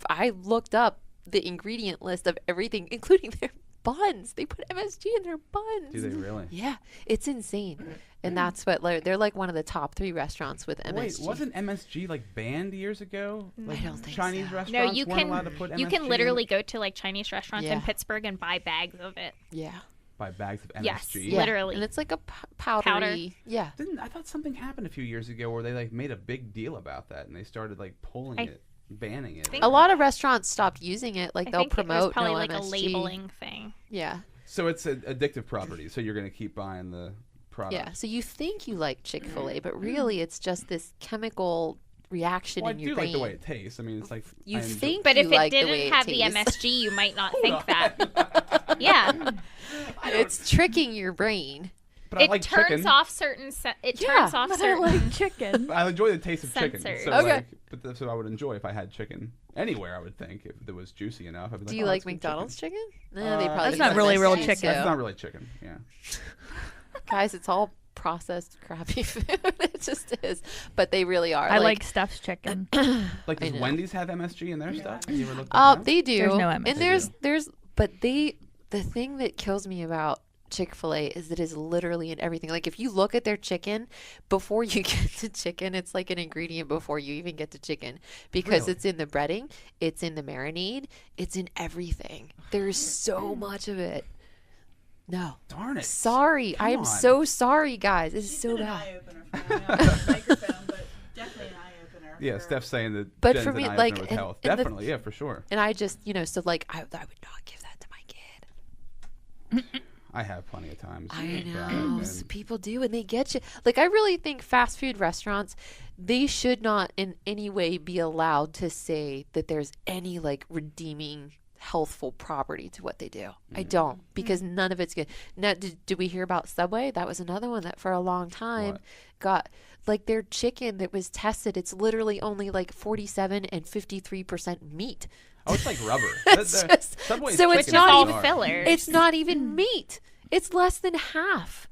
looked up the ingredient list of everything, including their buns. They put MSG in their buns. Do they really? Yeah, it's insane. And that's what they're like one of the top 3 restaurants with MSG. Wait, wasn't MSG like banned years ago? Like don't think Chinese so. restaurants No, you weren't allowed to put can MSG you can in literally go to like Chinese restaurants in Yeah. Pittsburgh and buy bags of it. Yeah. by bags of MSG. Yes. Yeah. Literally. And it's like a powdery. Yeah. I thought something happened a few years ago where they like made a big deal about that and they started like pulling it, banning it. think- A lot of restaurants stopped using it. Like I they'll think it was promote probably no like MSG. a labeling thing. Yeah. So it's an addictive property. So you're going to keep buying the product. Yeah. So you think you like Chick-fil-A, but really it's just this chemical reaction Well, I in your do brain. like the way it tastes. I mean, it's like You I enjoy- think But you if like it the way didn't have the tastes. MSG, you might not think that. Yeah. It's tricking your brain. but I It like turns chicken. off certain turns off But I certain like chicken. I enjoy the taste of chicken. Sensors. So Okay. like, but that's what I would enjoy if I had chicken anywhere. I would think if it was juicy enough. I'd be Do like, you oh, like that's good McDonald's chicken? No, they Uh, probably That's use not really real MSG, chicken. chicken. That's so- not really chicken. Yeah. Guys, it's all processed crappy food. It just is. But they really are. I like Steph's chicken. Like I does know. Wendy's have MSG in their stuff? Have you ever looked at that? They do. There's no And MSG. the thing that kills me about Chick-fil-A is that it's literally in everything. Like if you look at their chicken, before you get to chicken, it's like an ingredient before you even get to chicken because Really? it's in the breading, it's in the marinade, it's in everything. There's so much of it. No. Darn it. Sorry. Come I am on. so sorry, guys. This is It's so been an bad. eye-opener for me. I know it's a microphone, but definitely an eye-opener. Yeah, for- Steph's saying that. But Jen's for an me, eye-opener like, with and- health. and the- Definitely, yeah, for sure. And I just, so like I would not give that to my kid. I have plenty of times. I Yeah, know. and- So people do, and they get you. Like, I really think fast food restaurants, they should not in any way be allowed to say that there's any, like, redeeming, healthful property to what they do. I don't, because none of it's good. Now, did we hear about Subway? That was another one that for a long time What? got, like, their chicken that was tested, it's literally only, like, 47 and 53% meat. Oh, it's like rubber. It's just- Subway's so it's chicken not is even hard. fillers. It's not even meat. It's less than half.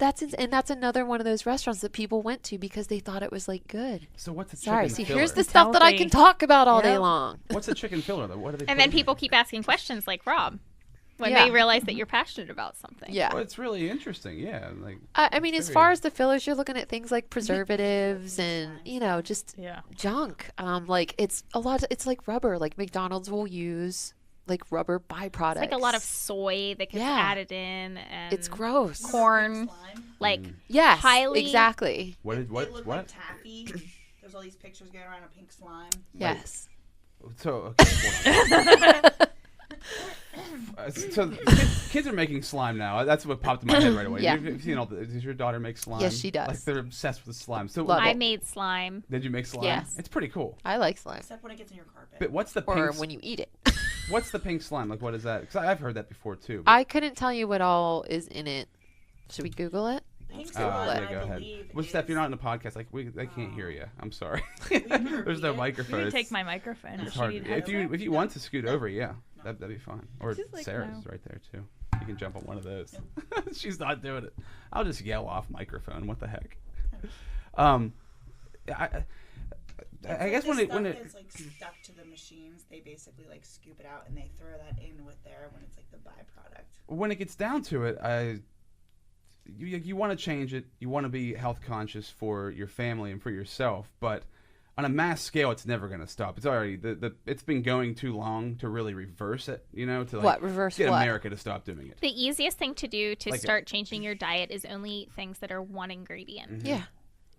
And that's another one of those restaurants that people went to because they thought it was like good. So what's a Sorry. chicken See, filler? here's the It's stuff that I healthy. can talk about all day Yep. long. What's a chicken filler though? What are they? And then putting in people keep asking questions like Rob when Yeah. they realize that you're passionate about something. Yeah. it? Well, it's really interesting. Yeah, like I mean, as very- far as the fillers, you're looking at things like preservatives and, just Yeah. junk. Like it's like rubber. Like McDonald's will use like rubber byproducts. It's like a lot of soy that gets Yeah. added in, and It's gross. corn, Slime. like Yes, highly- exactly. what? They look What? like taffy. There's all these pictures going around of pink slime. Yes. So, okay, hold on. So kids are making slime now. That's what popped in my head right away. Yeah. You've seen all the, does your daughter make slime? Yes, she does. Like they're obsessed with slime. So Love I it. made slime. did you make slime? Yes. It's pretty cool. I like slime. Except when it gets in your carpet. But what's the Or pink? when you eat it. What's the pink slime? Like what is that? Because I've heard that before too. I couldn't tell you what all is in it. Should we Google it? Pink Google slime, it. yeah, go I ahead. believe, Well, Steph, you're is- not in the podcast. Like they can't hear you. I'm sorry. can There's no repeat it. microphone. You can It's- take my microphone. It's She hard. had If it. you want to scoot over, yeah, that'd be fine. Or She's like, Sarah's no. right there too. You can jump on one of those. She's not doing it. I'll just yell off microphone. What the heck? I guess when stuff it is like stuck to the machines, they basically like scoop it out and they throw that in with there when it's like the byproduct. when it gets down to it, you want to change it. You want to be health conscious for your family and for yourself, but on a mass scale, it's never going to stop. It's already it's been going too long to really reverse it. To like What? Reverse get what? America to stop doing it. The easiest thing to do to Like start changing your diet is only things that are one ingredient. Yeah.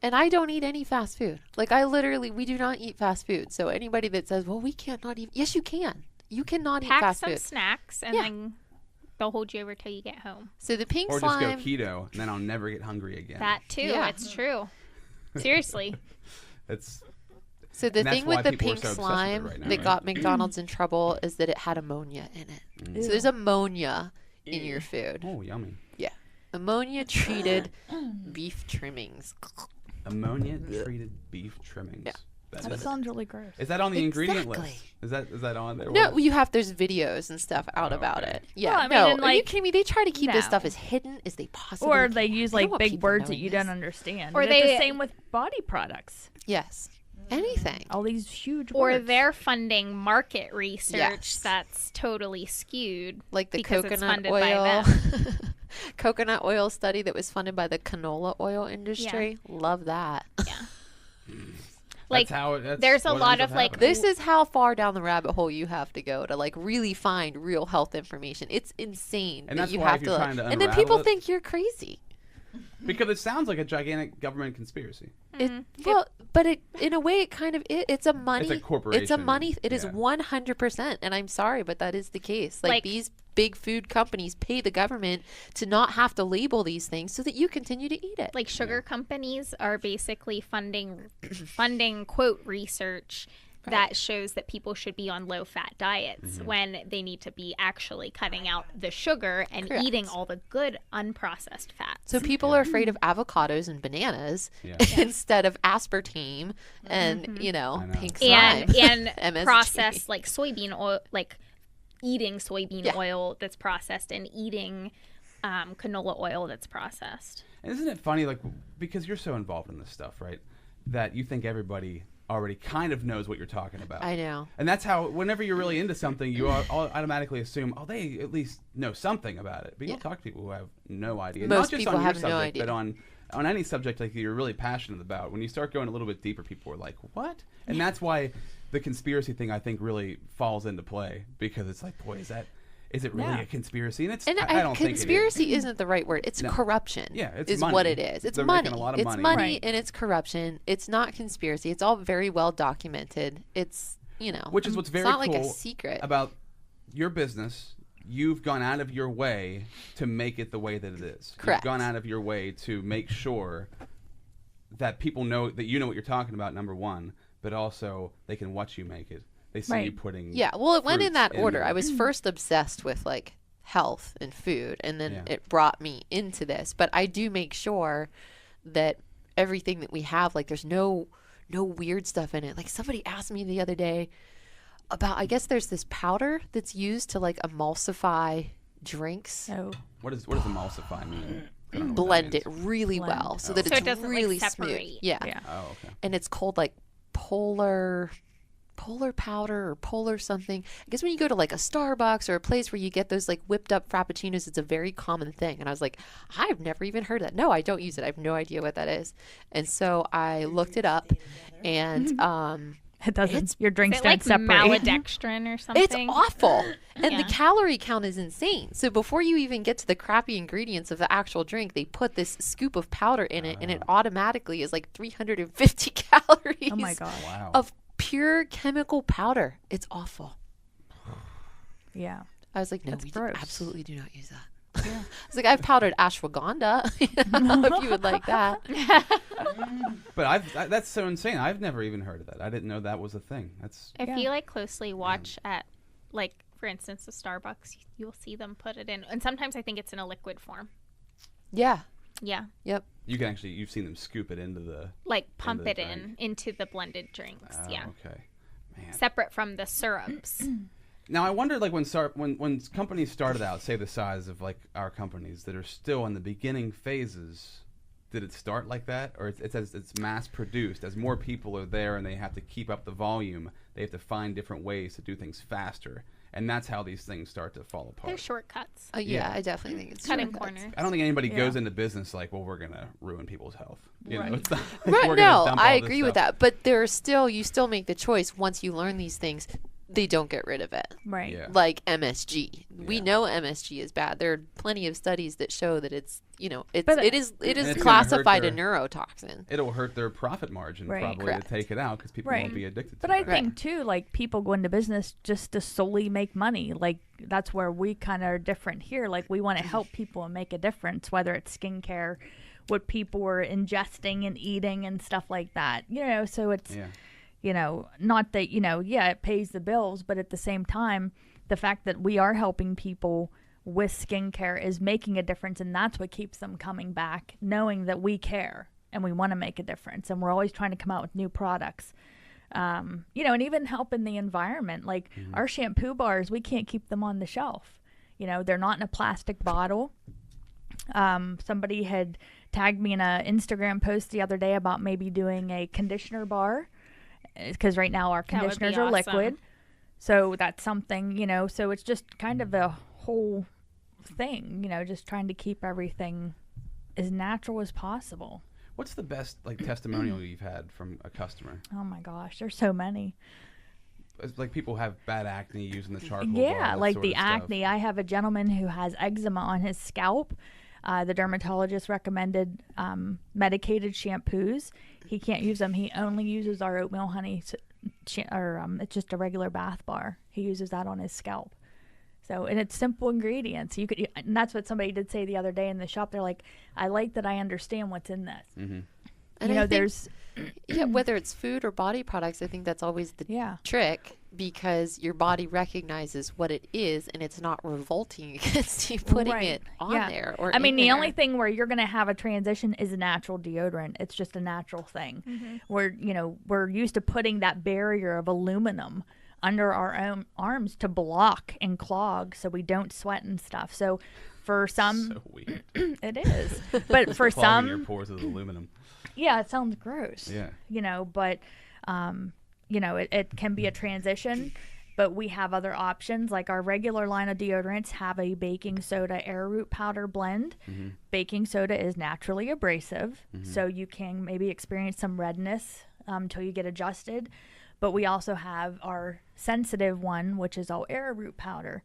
And I don't eat any fast food. Like we do not eat fast food. So anybody that says, well, we can't not eat. Yes, you can. You cannot eat Pack fast some food. snacks and Yeah. then they'll hold you over till you get home. So the pink Or just slime. go keto, and then I'll never get hungry again. That too, Yeah. it's true. Seriously. It's So the And that's thing why with the people are pink so obsessed with it slime right now, that right? got McDonald's in trouble is that it had ammonia in it. So there's ammonia in your food. oh yummy. Yeah. Ammonia treated beef trimmings. Ammonia treated beef trimmings. Yeah. That That is, sounds really gross. is that on the ingredient Exactly. list? Is that on there? No, What- you have there's videos and stuff out Oh, about okay. it. Yeah, Well, I mean, no, and, are you like, kidding me? They try to keep this no. stuff as hidden as they possibly Or can. they use I don't like want big people words that knowing you this. don't understand. Or And it's they- the same with body products. Yes, anything. All these huge Or words. they're funding market research Yes. that's totally skewed. Like the because it's coconut funded by oil, them. coconut oil study that was funded by the canola oil industry. Love that. Like, there's a what lot ends up of, like, happening. This is how far down the rabbit hole you have to go to like really find real health information. It's insane And that that's you why have if you're to. trying to And then unravel people it- think you're crazy. because it sounds like a gigantic government conspiracy. Well, but it in a way it kind of it's a money. It's a corporation. It's a money. It is Yeah. 100%. And I'm sorry, but that is the case. Like Like- these big food companies pay the government to not have to label these things so that you continue to eat it. Like sugar companies are basically funding quote research that shows that people should be on low fat diets Mm-hmm. when they need to be actually cutting out the sugar and Correct. eating all the good unprocessed fats. So people are afraid of avocados and bananas Yeah. instead of aspartame and I know. pink slime. and MSG. processed like soybean oil, like eating soybean Yeah. oil that's processed and eating canola oil that's processed. And isn't it funny, like, because you're so involved in this stuff, right? That you think everybody already kind of knows what you're talking about. I know. And that's how, whenever you're really into something, you automatically assume, oh, they at least know something about it. But you'll talk to people who have no idea. Most Not just people on your have no subject, idea. but on any subject like you're really passionate about. When you start going a little bit deeper, people are like, what? And that's why the conspiracy thing, I think, really falls into play. Because it's like, boy, is it really Yeah. a conspiracy? And it's, And I don't think it is. conspiracy isn't the right word. It's No. corruption. Yeah, it's is money. what it is. It's They're money. making a lot of it's money. money Right. and it's corruption. It's not conspiracy. It's all very well documented. It's Which is what's it's very not cool like a secret. about your business you've gone out of your way to make it the way that it is. Correct. You've gone out of your way to make sure that people know that you know what you're talking about, number one, but also they can watch you make it. They see you putting Yeah, well, it went in fruits that order. there. I was first obsessed with like health and food, and then Yeah. it brought me into this. But I do make sure that everything that we have, like there's no weird stuff in it. Like somebody asked me the other day about, I guess there's this powder that's used to like emulsify drinks. So What does emulsify mean? I don't know what that Blend it means. really Blend. well so Oh. that So it's it doesn't, like, really smooth. separate. Yeah. yeah. Oh, okay. And it's called like polar powder or polar something. I guess when you go to like a Starbucks or a place where you get those like whipped up frappuccinos, it's a very common thing. And I was like, I've never even heard of that. No, I don't use it. I have no idea what that is. And so I looked it up, and It doesn't. Your drinks Is it don't like separate. maltodextrin or something? it's awful. And Yeah. the calorie count is insane. So before you even get to the crappy ingredients of the actual drink, they put this scoop of powder in it, and it automatically is like 350 calories Oh my god. Wow. of pure chemical powder. It's awful. Yeah. I was like, no, That's we gross. absolutely do not use that. I was like, I've powdered ashwagandha, if you would like that. But that's so insane. I've never even heard of that. I didn't know that was a thing. That's If Yeah. you like closely watch at, like, for instance, the Starbucks, you'll see them put it in. And sometimes I think it's in a liquid form. Yeah. Yeah. Yep. you've seen them scoop it into the. Like, pump the it in drink. into the blended drinks. Oh, Yeah. okay. Man. Separate from the syrups. Now I wonder, like when companies started out, say the size of like our companies that are still in the beginning phases, did it start like that, or it's as it's mass produced? As more people are there and they have to keep up the volume, they have to find different ways to do things faster, and that's how these things start to fall apart. They're shortcuts. Yeah, Yeah. I definitely think it's Cutting shortcuts. corners. I don't think anybody Yeah. goes into business like, well, we're gonna ruin people's health. You know, Right. it's not like Right, we're gonna no, dump I all this agree with stuff. that. But you still make the choice once you learn these things. They don't get rid of it. Right. Yeah. Like MSG. We Yeah. know MSG is bad. There are plenty of studies that show that it's, But- it is And it's gonna classified a hurt neurotoxin. It'll hurt their profit margin Right. probably Correct. to take it out because people Right. won't be addicted to But it. I think too, like people go into business just to solely make money. Like that's where we kind of are different here. Like we want to help people and make a difference, whether it's skincare, what people are ingesting and eating and stuff like that. So it's Yeah. not that it pays the bills, but at the same time, the fact that we are helping people with skincare is making a difference, and that's what keeps them coming back, knowing that we care and we want to make a difference, and we're always trying to come out with new products. And even helping the environment. Like our shampoo bars, we can't keep them on the shelf. They're not in a plastic bottle. Somebody had tagged me in a Instagram post the other day about maybe doing a conditioner bar, because right now our That would be conditioners are awesome. liquid. So that's something, so it's just kind of a whole thing, just trying to keep everything as natural as possible. What's the best testimonial you've had from a customer? Oh my gosh, there's so many. It's like people have bad acne using the charcoal. Yeah, bar, that like sort the of stuff. acne. I have a gentleman who has eczema on his scalp. The dermatologist recommended medicated shampoos. He can't use them. He only uses our oatmeal honey, it's just a regular bath bar. He uses that on his scalp. So, and it's simple ingredients. And that's what somebody did say the other day in the shop. They're like, I like that I understand what's in this. Mm-hmm. And I think- there's whether it's food or body products, I think that's always the trick, because your body recognizes what it is and it's not revolting against you putting Right. it on Yeah. there. Or I mean, in the there. only thing where you're going to have a transition is a natural deodorant. It's just a natural thing. We're used to putting that barrier of aluminum under our own arms to block and clog so we don't sweat and stuff. So for some, So weird. it is. But for Clogging your some, pores with aluminum. yeah, it sounds gross. Yeah. But, it can be a transition. But we have other options, like our regular line of deodorants have a baking soda arrowroot powder blend. Mm-hmm. Baking soda is naturally abrasive, so you can maybe experience some redness until you get adjusted. But we also have our sensitive one, which is all arrowroot powder.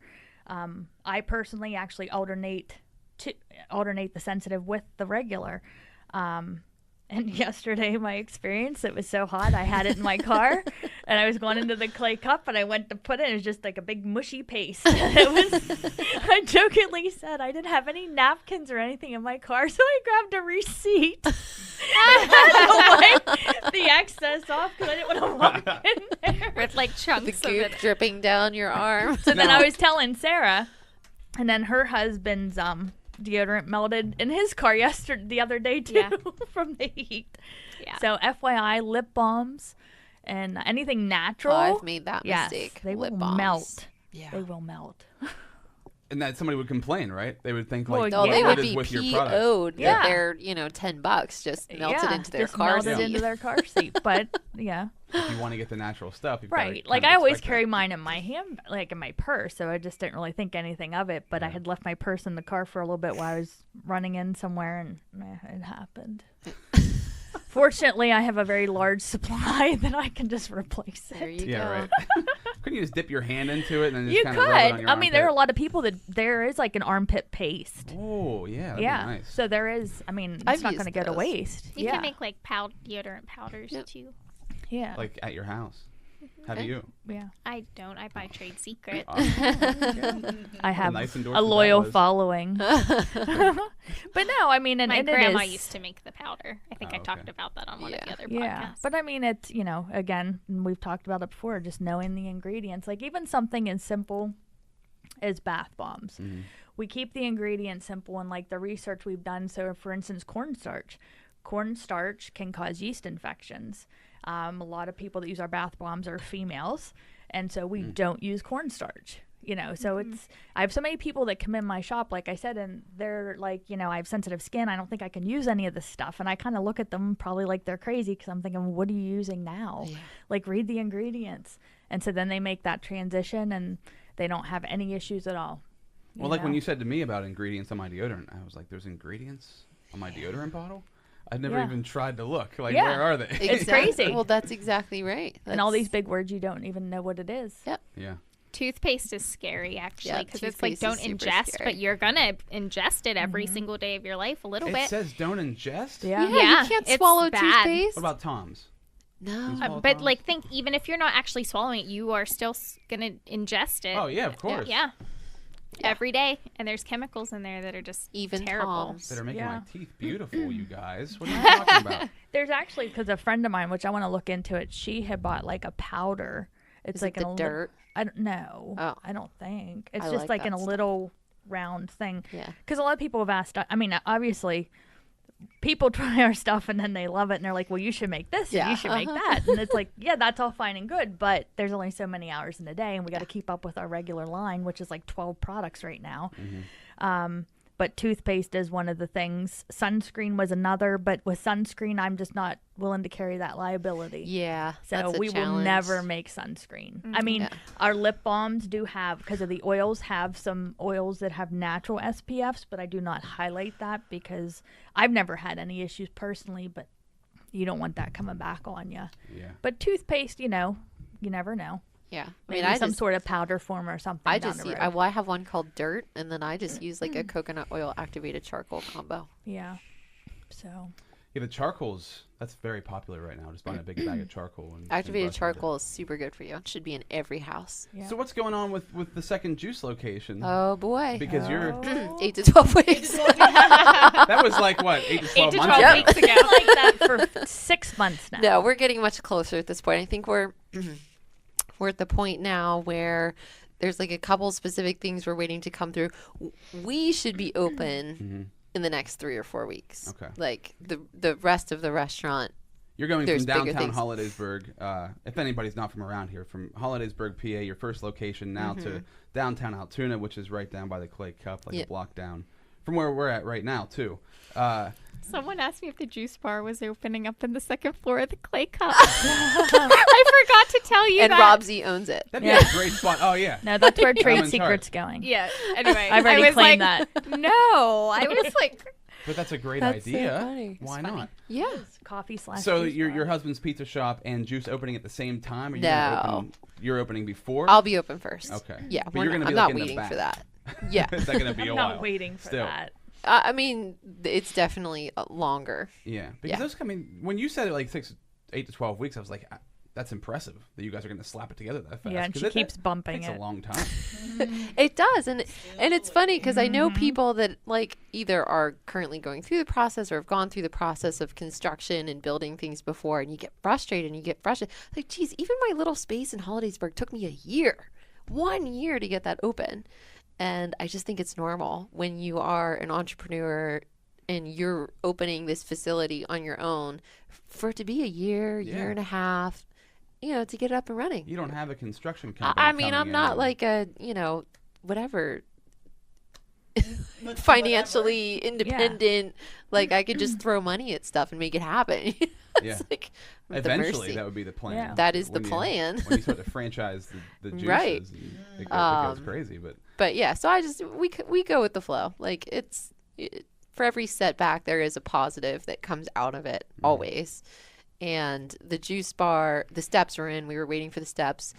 I personally actually alternate the sensitive with the regular. And yesterday, my experience, it was so hot, I had it in my car, and I was going into the clay cup, and I went to put it, and it was just like a big mushy paste. It was, I jokingly said I didn't have any napkins or anything in my car, so I grabbed a receipt. I had to wipe the excess off because I didn't want to walk in there. With like The chunks of goop it. dripping down your arm. So then I was telling Sarah, and then her husband's deodorant melted in his car the other day too, Yeah. from the heat. Yeah. So FYI, lip balms and anything natural. I've made that yes, mistake. they Lip will balms. melt. Yeah. They will melt. And that somebody would complain, right? They would think Well, like, Oh, Oh, yeah. they what would is be with your product? PO'd Yeah. that they're, $10 just melted yeah, into their just car melted seat. into their car seat. But yeah, If you want to get the natural stuff, you've right. gotta Like kind I of always expect carry that. mine in my hand, like in my purse. So I just didn't really think anything of it. But I had left my purse in the car for a little bit while I was running in somewhere, and it happened. Fortunately, I have a very large supply that I can just replace There it. you Yeah, go. right. Couldn't you just dip your hand into it and then just You kind of rub it on could. your I mean, there are a armpit? lot of people that there is like an armpit paste. Oh, yeah. That'd Yeah. Be nice. So there is. I mean, I've it's not used going to go to those. waste. You yeah. can make like deodorant powders Yep. too. yeah. Like at your house. How do Okay. you? yeah. I don't. I buy Trade Secret. I have nice a endorsement that loyal was. following. But no, I mean, and, My and it grandma is. used to make the powder. I think Oh, I talked okay. about that on one of the Yeah. other Yeah, podcasts. but I mean, it's, again, we've talked about it before, just knowing the ingredients. Like even something as simple as bath bombs. Mhm. We keep the ingredients simple, and like the research we've done. So, for instance, cornstarch. Cornstarch can cause yeast infections. A lot of people that use our bath bombs are females, and so we don't use cornstarch. So it's, I have so many people that come in my shop, like I said, and they're like, I have sensitive skin. I don't think I can use any of this stuff. And I kind of look at them probably like they're crazy because I'm thinking, what are you using now? Yeah. Like, read the ingredients. And so then they make that transition and they don't have any issues at all. Well, like when you said to me about ingredients on my deodorant, I was like, there's ingredients on my deodorant bottle? I've never Yeah. even tried to look. Like, Yeah. where are they? It's crazy. Well, that's exactly right. And all That's- these big words, you don't even know what it is. Yep. Yeah. Toothpaste is scary, actually, Yeah, because it's like toothpaste don't is super ingest, scary. but you're gonna ingest it every single day of your life a little It bit. says don't ingest? Yeah. Yeah, Yeah, you can't it's swallow bad. toothpaste. What about Tom's? No. Swallow But Tom's? like, think even if you're not actually swallowing it, you are still gonna ingest it. Oh, yeah, of course. Yeah. Every day, and there's chemicals in there that are just Even terrible. Tom's. That are making Yeah. my teeth beautiful, you guys. What are you talking about? There's actually, because a friend of mine, which I want to look into it, she had bought like a powder. It's Is like it the in a dirt? I don't know. Oh. I don't think. It's I just like like in that a stuff. little round thing. Yeah. Because a lot of people have asked, I mean, obviously, people try our stuff and then they love it and they're like, well, you should make this. Yeah. And you should make that. And it's like, yeah, that's all fine and good. But there's only so many hours in a day and we got to keep up with our regular line, which is like 12 products right now. But toothpaste is one of the things. Sunscreen was another. But with sunscreen, I'm just not willing to carry that liability. Yeah. So that's a we will challenge. never make sunscreen. I mean, Yeah. our lip balms do have, because of the oils, have some oils that have natural SPFs, but I do not highlight that because I've never had any issues personally, but you don't want that coming back on you. Yeah. But toothpaste, you never know. Yeah. I Maybe mean, I some just, sort of powder form or something. I down just, the road. I have one called Dirt, and then I just use like a coconut oil activated charcoal combo. Yeah. So. Yeah, the charcoals, that's very popular right now. Just buying a big bag of charcoal. And Activated brushing it. charcoal is super good for you. It should be in every house. Yeah. So what's going on with the second juice location? Oh boy. Because you're, 8 to 12 weeks. that was like, what, 8 to 12 8 to months 12 ago? weeks ago. like that for 6 months now. No, we're getting much closer at this point. I think we're we're at the point now where there's like a couple specific things we're waiting to come through. We should be open in the next 3 or 4 weeks. Okay. Like the rest of the restaurant. You're going There's from bigger downtown things. Hollidaysburg, if anybody's not from around here, from Hollidaysburg, PA, your first location, now to downtown Altoona, which is right down by the Clay Cup, like Yeah. a block down from where we're at right now, too. Someone asked me if the juice bar was opening up in the second floor of the Clay Cup. I forgot to tell you And that. Rob Z owns it. That'd be a great spot. Oh, yeah. No, that's where I'm Trade in Secret's going. Yeah. Anyway, I've already I was claimed like, that. No, I was like, But that's a great That's so idea. funny. Why It's funny. not? Yeah. Coffee / So juice your bar. husband's pizza shop and juice opening at the same time? Are you No. gonna open, you're opening before? I'll be open first. Okay. Yeah. But we're you're gonna not, be I'm like not in the waiting for back. that. Yeah. Is that going to be a I'm while? not waiting for Still. that. I mean, it's definitely longer. Yeah, because Yeah. those. I mean, when you said it like 8 to 12 weeks, I was like, that's impressive that you guys are going to slap it together that fast. Yeah, and 'Cause she keeps that bumping takes it. a long time. It does, and it's funny because I know people that like either are currently going through the process or have gone through the process of construction and building things before, and you get frustrated. Like, geez, even my little space in Hollidaysburg took me 1 year to get that open, and I just think it's normal when you are an entrepreneur and you're opening this facility on your own for it to be a year and a half. To get it up and running. You don't have a construction company. I mean, I'm coming not in. like a, whatever, financially independent. Like, I could just throw money at stuff and make it happen. Yeah. It's like, with the Eventually, mercy. that would be the plan. Yeah. That is the When you- plan. when you start to franchise the juices, Right. it goes crazy. But yeah, so we go with the flow. Like, for every setback, there is a positive that comes out of it, always. And the juice bar, the steps are in. We were waiting for the steps.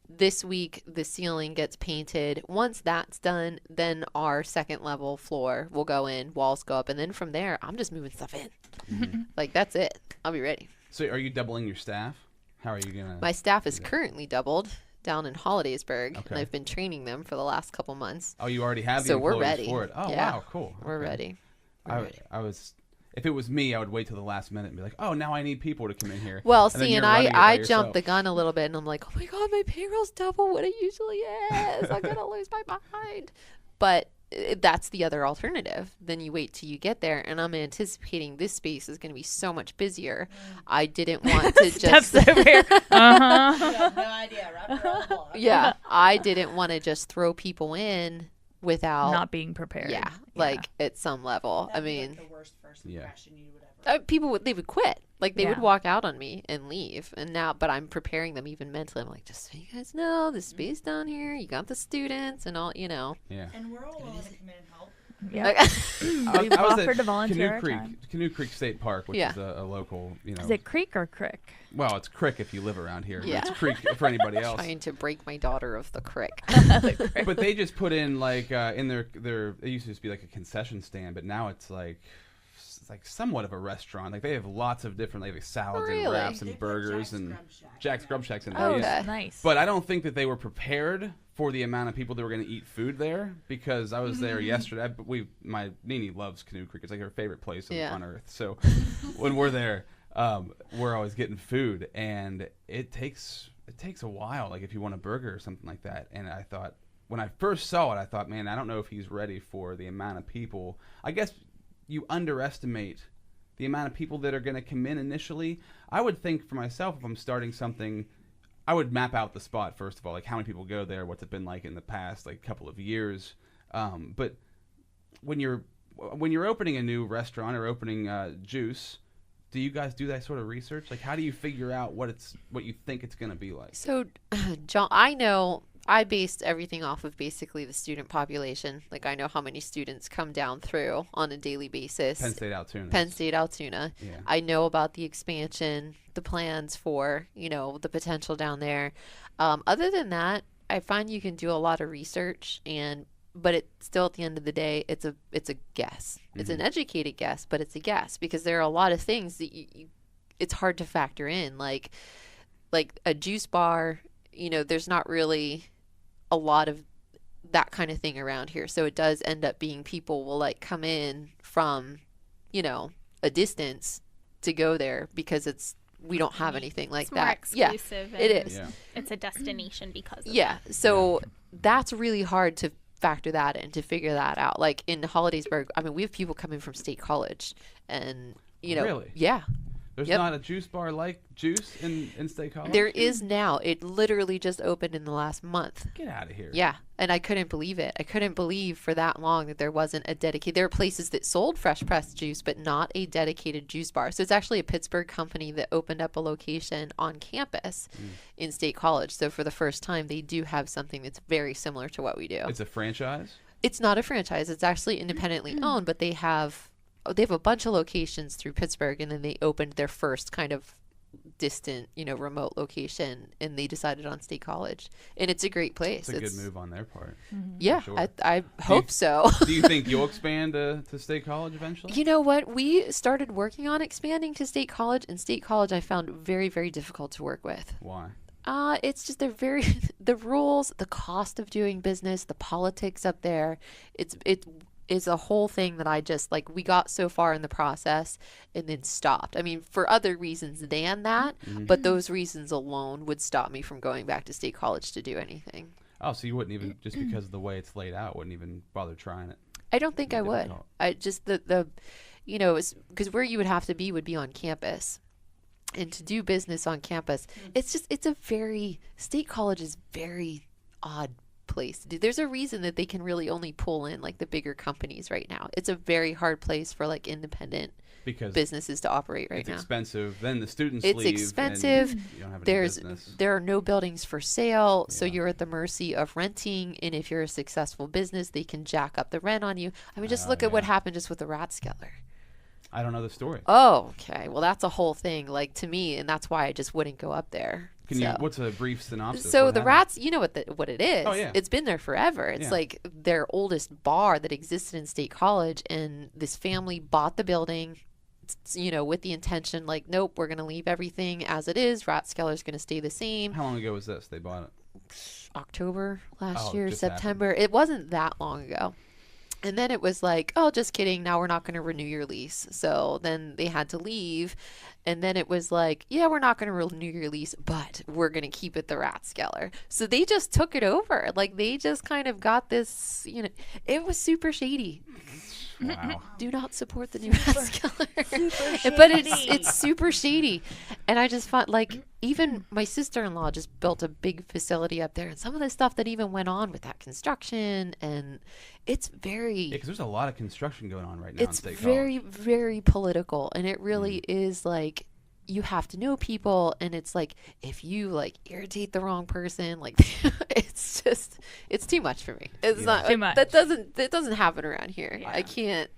This week, the ceiling gets painted. Once that's done, then our second level floor will go in, walls go up. And then from there, I'm just moving stuff in. Like, that's it. I'll be ready. So, are you doubling your staff? How are you gonna? My staff is currently doubled down in Hollidaysburg. Okay. And I've been training them for the last couple months. Oh, you already have the So we're employees ready. for it. Oh, Yeah. wow, cool. We're Okay. ready. I was. If it was me, I would wait till the last minute and be like, "Oh, now I need people to come in here." Well, And then see, you're and running it by I yourself. jumped the gun a little bit, and I'm like, oh my God, my payroll's double what it usually is. I'm going to lose my mind. But that's the other alternative. Then you wait till you get there, and I'm anticipating this space is going to be so much busier. I didn't want to just... Steps over here. You have no idea. Wrap it around the block. Yeah, I didn't want to just throw people in without... Not being prepared. Yeah, like at some level. That'd I be, mean... like, the worst first Yeah. impression you would ever. They would quit. Like, they would Yeah. walk out on me and leave. And now, but I'm preparing them even mentally. I'm like, just so you guys know, the space down here, you got the students and all, Yeah. And we're all willing to come in and help. Yeah. Like, We've I was offered at to volunteer Canoe our Creek, time. Canoe Creek State Park, which Yeah. is a local, Is it creek or crick? well, it's Crick if you live around here. Yeah. It's Creek for anybody else. trying to break my daughter of the crick. But they just put in like in their it used to just be like a concession stand, but now it's like somewhat of a restaurant. Like they have lots of different like salads and Really? wraps They and put burgers Jack's and Grub Shack Jack's in Grub there. Shacks in Oh, there. okay. Nice. But I don't think that they were prepared for the amount of people that were going to eat food there because I was there yesterday. But my Nini loves Canoe Creek. It's like her favorite place Yeah. on earth. So when we're there, we're always getting food, and it takes a while. Like if you want a burger or something like that. And I thought when I first saw it, I thought, man, I don't know if he's ready for the amount of people. I guess you underestimate the amount of people that are going to come in initially. I would think for myself, if I'm starting something, I would map out the spot first of all, like how many people go there, what's it been like in the past like couple of years. But when you're opening a new restaurant or opening Juice, do you guys do that sort of research? Like how do you figure out what you think it's going to be like? So, John, I know I based everything off of basically the student population. Like I know how many students come down through on a daily basis. Penn State Altoona. Penn State Altoona. Yeah. I know about the expansion, the plans for, the potential down there. Other than that, I find you can do a lot of research but it's still at the end of the day, it's a guess. It's an educated guess, but it's a guess because there are a lot of things that it's hard to factor in. Like a juice bar, there's not really a lot of that kind of thing around here. So it does end up being people will like come in from, a distance to go there because we don't have anything like It's more that. exclusive. it and is. Yeah. It's a destination because of Yeah. So that's really hard to factor that in, to figure that out. Like in Hollidaysburg, I mean, we have people coming from State College and, Really? Yeah. There's Yep. not a juice bar like Juice in State College? There is now. It literally just opened in the last month. Get out of here. Yeah, and I couldn't believe it. I couldn't believe for that long that there wasn't a dedicated... There are places that sold fresh pressed juice, but not a dedicated juice bar. So it's actually a Pittsburgh company that opened up a location on campus in State College. So for the first time, they do have something that's very similar to what we do. It's a franchise? It's not a franchise. It's actually independently owned, but they have a bunch of locations through Pittsburgh, and then they opened their first kind of distant, remote location, and they decided on State College, and it's a great place. It's a good move on their part. Yeah, sure. I hope so. Do you think you'll expand to State College eventually? You know what? We started working on expanding to State College, and State College I found very, very difficult to work with. Why? It's just the rules, the cost of doing business, the politics up there. It is a whole thing that I just we got so far in the process and then stopped. I mean, for other reasons than that, but those reasons alone would stop me from going back to State College to do anything. Oh, so you wouldn't even, just because of the way it's laid out, wouldn't even bother trying it? I don't think I would. I just because where you would have to be would be on campus. And to do business on campus, State College is very odd place to do. There's a reason that they can really only pull in the bigger companies right now. It's a very hard place for independent businesses to operate right now. It's expensive. Then the students leave. It's expensive. You don't have any business. There are no buildings for sale, so you're at the mercy of renting. And if you're a successful business, they can jack up the rent on you. I mean, just look at what happened just with the Rathskeller. I don't know the story. Oh, okay. Well, that's a whole thing, to me, and that's why I just wouldn't go up there. What's a brief synopsis? So the Rats, you know what it is. Oh, yeah. It's been there forever. It's their oldest bar that existed in State College, and this family bought the building, with the intention, nope, we're going to leave everything as it is. Rathskeller's going to stay the same. How long ago was this? They bought it? October last year, September. Happened. It wasn't that long ago. And then it was oh, just kidding. Now we're not going to renew your lease. So then they had to leave. And then it was yeah, we're not going to renew your lease, but we're going to keep it the Rathskeller. So they just took it over. They just kind of got this, it was super shady. Wow. Do not support the new Rathskeller. But it's super shady. And I just thought even my sister-in-law just built a big facility up there, and some of the stuff that even went on with that construction, and it's very because there's a lot of construction going on right now. It's very, very political, and it really is you have to know people, and it's if you irritate the wrong person, it's too much for me. It's not too much. That doesn't happen around here. Yeah. I can't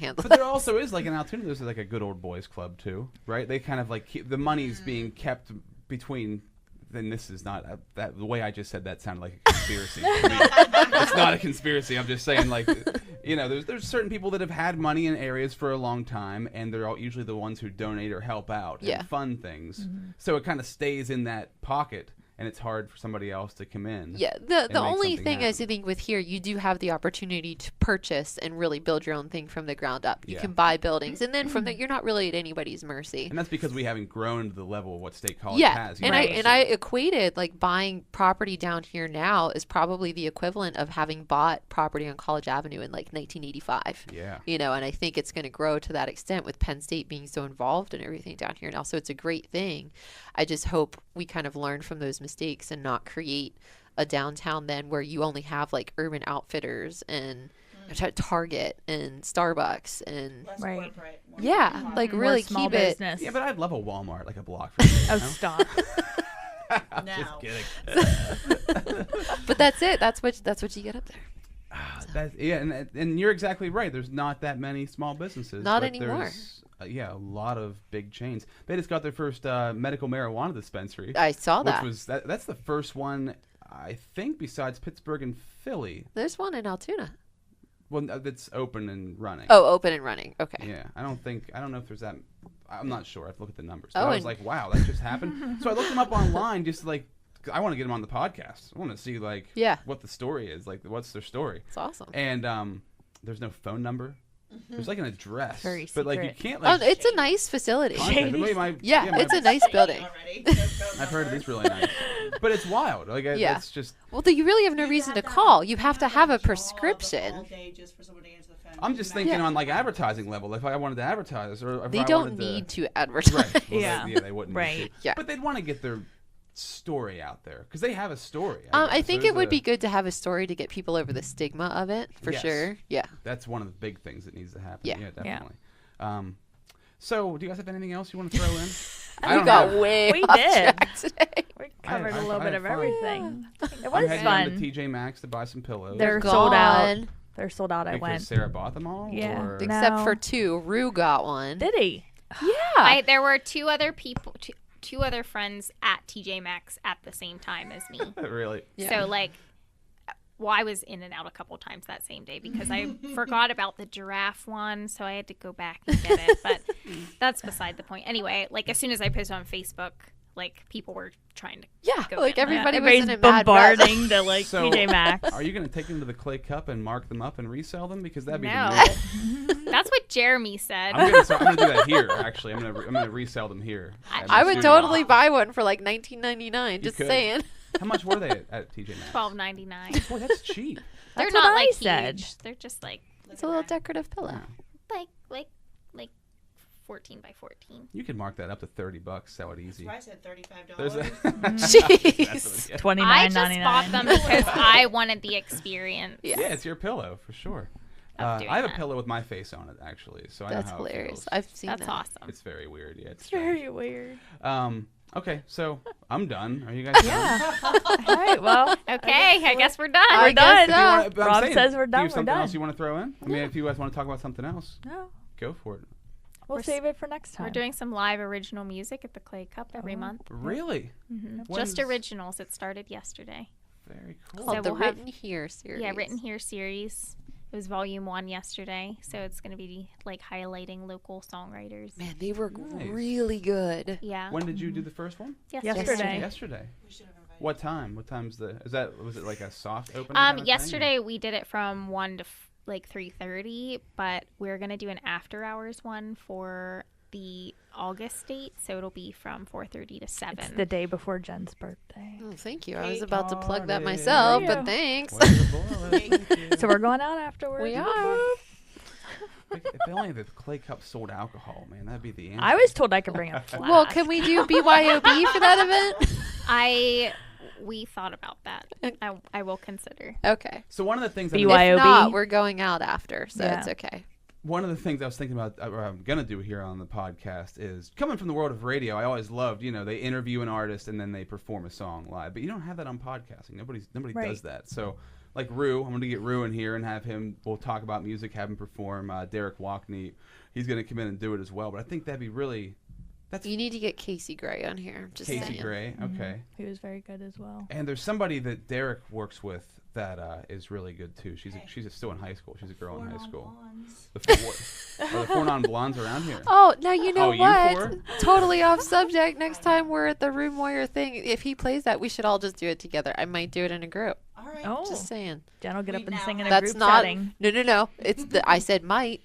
handle but that. There also is in Altoona, there's a good old boys club too, right? They kind of the money's being kept between. Then this is not that. The way I just said that sounded like a conspiracy. It's not a conspiracy. I'm just saying, there's certain people that have had money in areas for a long time, and they're usually the ones who donate or help out and fund things. So it kind of stays in that pocket. And it's hard for somebody else to come in. Yeah, the only thing I think with here, you do have the opportunity to purchase and really build your own thing from the ground up. You can buy buildings, and then from there, you're not really at anybody's mercy. And that's because we haven't grown to the level of what State College has. And I equated buying property down here now is probably the equivalent of having bought property on College Avenue in 1985. Yeah. And I think it's going to grow to that extent with Penn State being so involved in everything down here now. So it's a great thing. I just hope we kind of learn from those mistakes and not create a downtown then where you only have Urban Outfitters and Target and Starbucks and really small keep business. Yeah, but I'd love a Walmart a block from here. Oh, stop. I'm just kidding. But that's it. That's what you get up there. And you're exactly right. There's not that many small businesses. Not anymore. A lot of big chains. They just got their first medical marijuana dispensary. I saw that. That's the first one, I think, besides Pittsburgh and Philly. There's one in Altoona. Well, that's open and running. Oh, open and running. Okay. Yeah, I don't know if there's that. I'm not sure. I have to look at the numbers. Oh, I was wow, that just happened. So I looked them up online just I want to get them on the podcast. I want to see what the story is. What's their story? It's awesome. And there's no phone number. There's an address, Very but you secret. can't. It's a nice facility. It's a nice building. I've heard it's really nice, but it's wild. It's just. Well, you really have no reason to call. You have to have a prescription. I'm just thinking on advertising level. If I wanted to advertise, or if they I don't need to advertise. Right. Well, they wouldn't. Right. Need to. Yeah. But they'd want to get their story out there because they have a story. I think it would be good to have a story to get people over the stigma of it for sure. Yeah, that's one of the big things that needs to happen. Yeah, definitely. So, do you guys have anything else you want to throw in? We got way We off did. track today. We covered a little I bit had of fun. everything. It I was had gone to fun. TJ Maxx to buy some pillows. They're Gone. sold out. They're sold out. I because went. Sarah bought them all. Yeah. Or? No. Except for two. Rue got one. Did he? Yeah. There were two other people. 2 other friends at TJ Maxx at the same time as me. Really? So like, well, I was in and out a couple times that same day because I forgot about the giraffe one, so I had to go back and get it. But that's beside the point. Anyway, like as soon as I posted on Facebook, like people were trying to go like get them. everybody was Everybody's in a mad rush. bombarding the like So, TJ Maxx. Are you going to take them to the Clay Cup and mark them up and resell them? Because that'd be No. the move. That's what Jeremy said. I'm going to do that here, actually. I'm going to resell them here. at my I would studio. totally buy one for like $19.99. Just could. saying. How much were they at TJ Maxx? $12.99. Boy, that's cheap. They're That's not what I like said. huge. They're just like It's a little decorative pillow. like 14 by 14. You could mark that up to $30, sell it easy. That's why I said $35. There's a Jeez. That's what- I $29.99. just bought them because I wanted the experience. yeah, it's your pillow for sure. Of doing I have a that. pillow with my face on it actually, so I know That's how hilarious. it feels. I've seen That's that. awesome. It's very weird. Yeah, it's Very weird. Okay, so I'm done. Are you guys done? Yeah. All right. Well, Okay, I guess we're done. we're done. If you wanna- but I'm Rob saying, says we're do done. you have We're something done. else you want to throw in? I mean, if you guys want to talk about something else, No, go for it. we'll We're save it for next time. We're doing some live original music at the Clay Cup every month. Really? Just When's- originals. It started yesterday. Very cool. Called So the we'll have- Written Here series. Yeah, Written Here series. It was volume 1 yesterday, so it's going to be like highlighting local songwriters. Man, they were Nice. really good. Yeah. When did you do the first one? Yesterday. Yesterday. We should have invited What time? What time's was it like a soft opening? kind of thing, or- Yesterday we did it from 1 to 3:30, but we're going to do an after hours one for the August date, so it'll be from 4:30 to 7. It's the day before Jen's birthday. Oh, thank you. I was Cake about to plug that party. myself, Yeah. but thanks. Where's the bullet? Thank you. So we're going out afterwards. We are. If only the Clay Cup sold alcohol, man, that'd be the answer. I was told I could bring a flask. Well, can we do BYOB for that event? We thought about that. I will consider. Okay. So one of the things BYOB. If not, we're going out after, so Yeah. it's okay. one of the things I was thinking about, or I'm gonna do here on the podcast, is coming from the world of radio. I always loved, they interview an artist and then they perform a song live, but you don't have that on podcasting. Nobody Right. does that. So, like Rue, I'm gonna get Rue in here and have him. We'll talk about music, have him perform. Derek Walkney, he's gonna come in and do it as well. But I think that'd be really. That's You need to get Casey Gray on here. Just Casey saying. Gray. Okay. He was very good as well. And there's somebody that Derek works with that is really good too. She's still in high school. She's a girl in high school. The four, are the 4 non-blondes around here? Oh, now you know Oh, you what? four? Totally off subject. Next time we're at the Room Warrior thing, if he plays that, we should all just do it together. I might do it in a group. All right. Oh, Just saying. Jen will get up We and now sing in a That's group not. setting. No. It's the. I said might.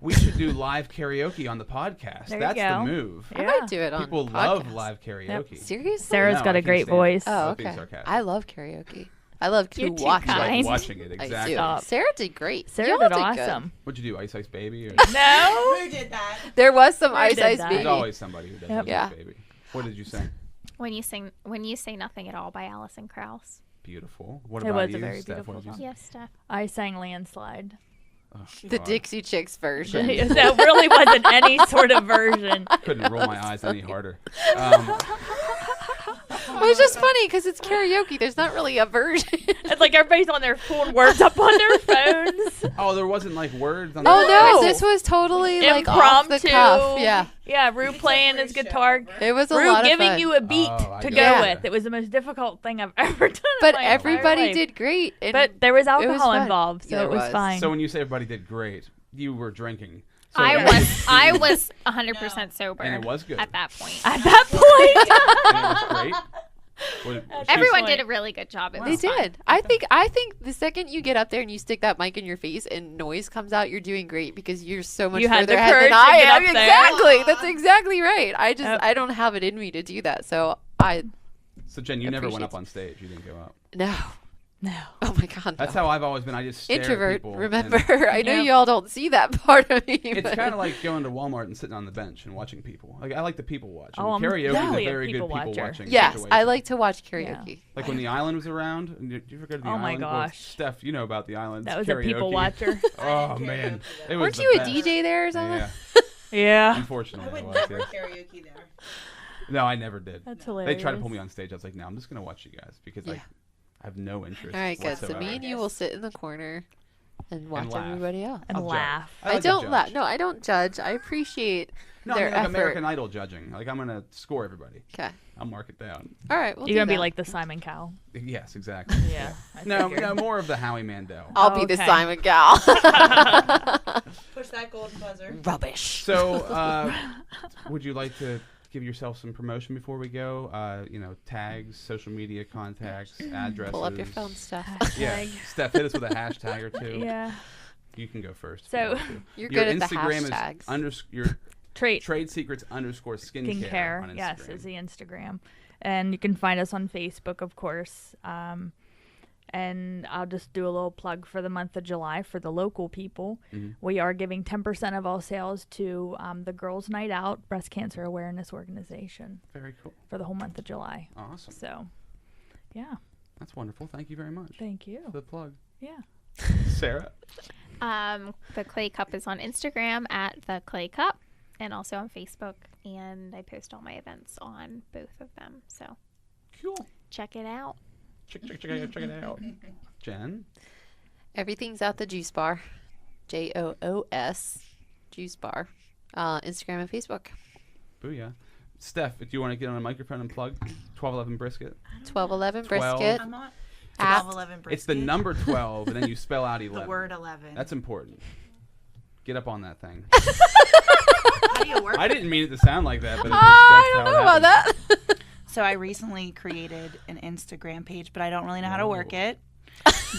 We should do live karaoke on the podcast. There you That's the go. move. I Yeah. might do it on People podcast. love live karaoke. Seriously? Sarah's No, got I a can't great stand it. voice. Oh, was being okay. sarcastic. I love karaoke. I love to You're too watch I like kind. watching it, I exactly. do. Stop. Sarah did great. Sarah Y'all did good. awesome. What'd you do, Ice Ice Baby? Or? No. Who did that? There was some Who Ice did Ice that? Baby. There's always somebody who does Yep. Ice Yeah. Ice Baby. What did you sing? When you say nothing at all by Alison Krauss. Beautiful. What It about was a you, very Steph? beautiful What did you song. sing? Yes, Steph. I sang Landslide. Oh, The God. Dixie Chicks version. That really wasn't any sort of version. Couldn't roll my eyes any harder. Well, it's just funny because it's karaoke. There's not really a version. It's like everybody's on their pulling words up on their phones. Oh, there wasn't like words on Oh the no, No. this was totally like off the Impromptu. cuff. Yeah, Yeah, Rue playing his guitar. it was a Rue lot of giving fun. you a beat Oh, I to got go it. with. It was the most difficult thing I've ever done. in But my entire everybody life. did great. And But there was alcohol fun. involved, so Yeah, it was there was. fine. So when you say everybody did great, you were drinking. So I was 100% sober. And it was good. at that point. At that point, And it was great. Everyone point. did a really good job. It They was fun. did. I think the second you get up there and you stick that mic in your face and noise comes out, you're doing great because you're so much You had further the ahead courage than to I get am. up there. Exactly. That's exactly right. Yep. I don't have it in me to do that. So I So Jen, you never went Appreciate up on stage. You didn't go up. no. no. Oh my god. That's no. how I've always been. I just stare at Introvert. people Remember, and I know Yep. y'all don't see that part of me. It's but- kind of like going to Walmart and sitting on the bench and watching people. Like I like the people watch. Oh, I'm karaoke is definitely a a very good people people watcher. watching. Yes, situation. I like to watch karaoke. Like when the island was around. Did you ever go to the Oh island? my Well, gosh. Steph, you know about the island. That was karaoke. a people watcher. Oh man, it was Weren't the you a best. DJ there or something? Yeah, Yeah. unfortunately, I I would was. never Yeah. karaoke there. No, I never did. That's They hilarious. tried to pull me on stage. I was like, no, I'm just gonna watch you guys because Yeah. I have no interest. All right, good. So whatsoever. me and you will sit in the corner and watch laugh. everybody else. And I'll judge. laugh. I like to don't judge. laugh. No, I don't judge. I appreciate No, I their mean like effort. American Idol judging. Like I'm gonna score everybody. Okay. I'll mark it down. All right. We'll You're do gonna be that. like the Simon Cowell. Yes, exactly. Yeah. I No, figured. no, more of the Howie Mandel. I'll be the Okay. Simon Gal. Push that golden buzzer. Rubbish. So, would you like to give yourself some promotion before we go? Tags, social media contacts, addresses. Pull up your phone stuff. Yeah, Steph, hit us with a hashtag or two. Yeah. You can go first. So- if you want to. You're Your good at the Instagram hashtags. is your Trade secrets _skincare. skincare. On Yes, Instagram. is the Instagram, and you can find us on Facebook, of course. And I'll just do a little plug for the month of July for the local people. Mhm. We are giving 10% of all sales to the Girls Night Out Breast Cancer Awareness Organization Very cool. for the whole month of July. Awesome. So, yeah, That's wonderful. Thank you very much thank you. for the plug. Yeah. Sarah? The Clay Cup is on Instagram at the Clay Cup, and also on Facebook. And I post all my events on both of them. So Cool. check it out. Check it out. Jen? Everything's at the Juice Bar. JOOS. Juice Bar. Instagram and Facebook. Booyah. Steph, if you want to get on a microphone and plug 1211 Brisket. 1211 12. Brisket. I'm not. At- 1211 It's the brisket. number 12, and then you spell out 11. The word 11. That's important. Get up on that thing. How do you work? I didn't mean it to sound like that, but it's just, I that's don't how know it about happens. that. So I recently created an Instagram page, but I don't really know how to work Whoa. it.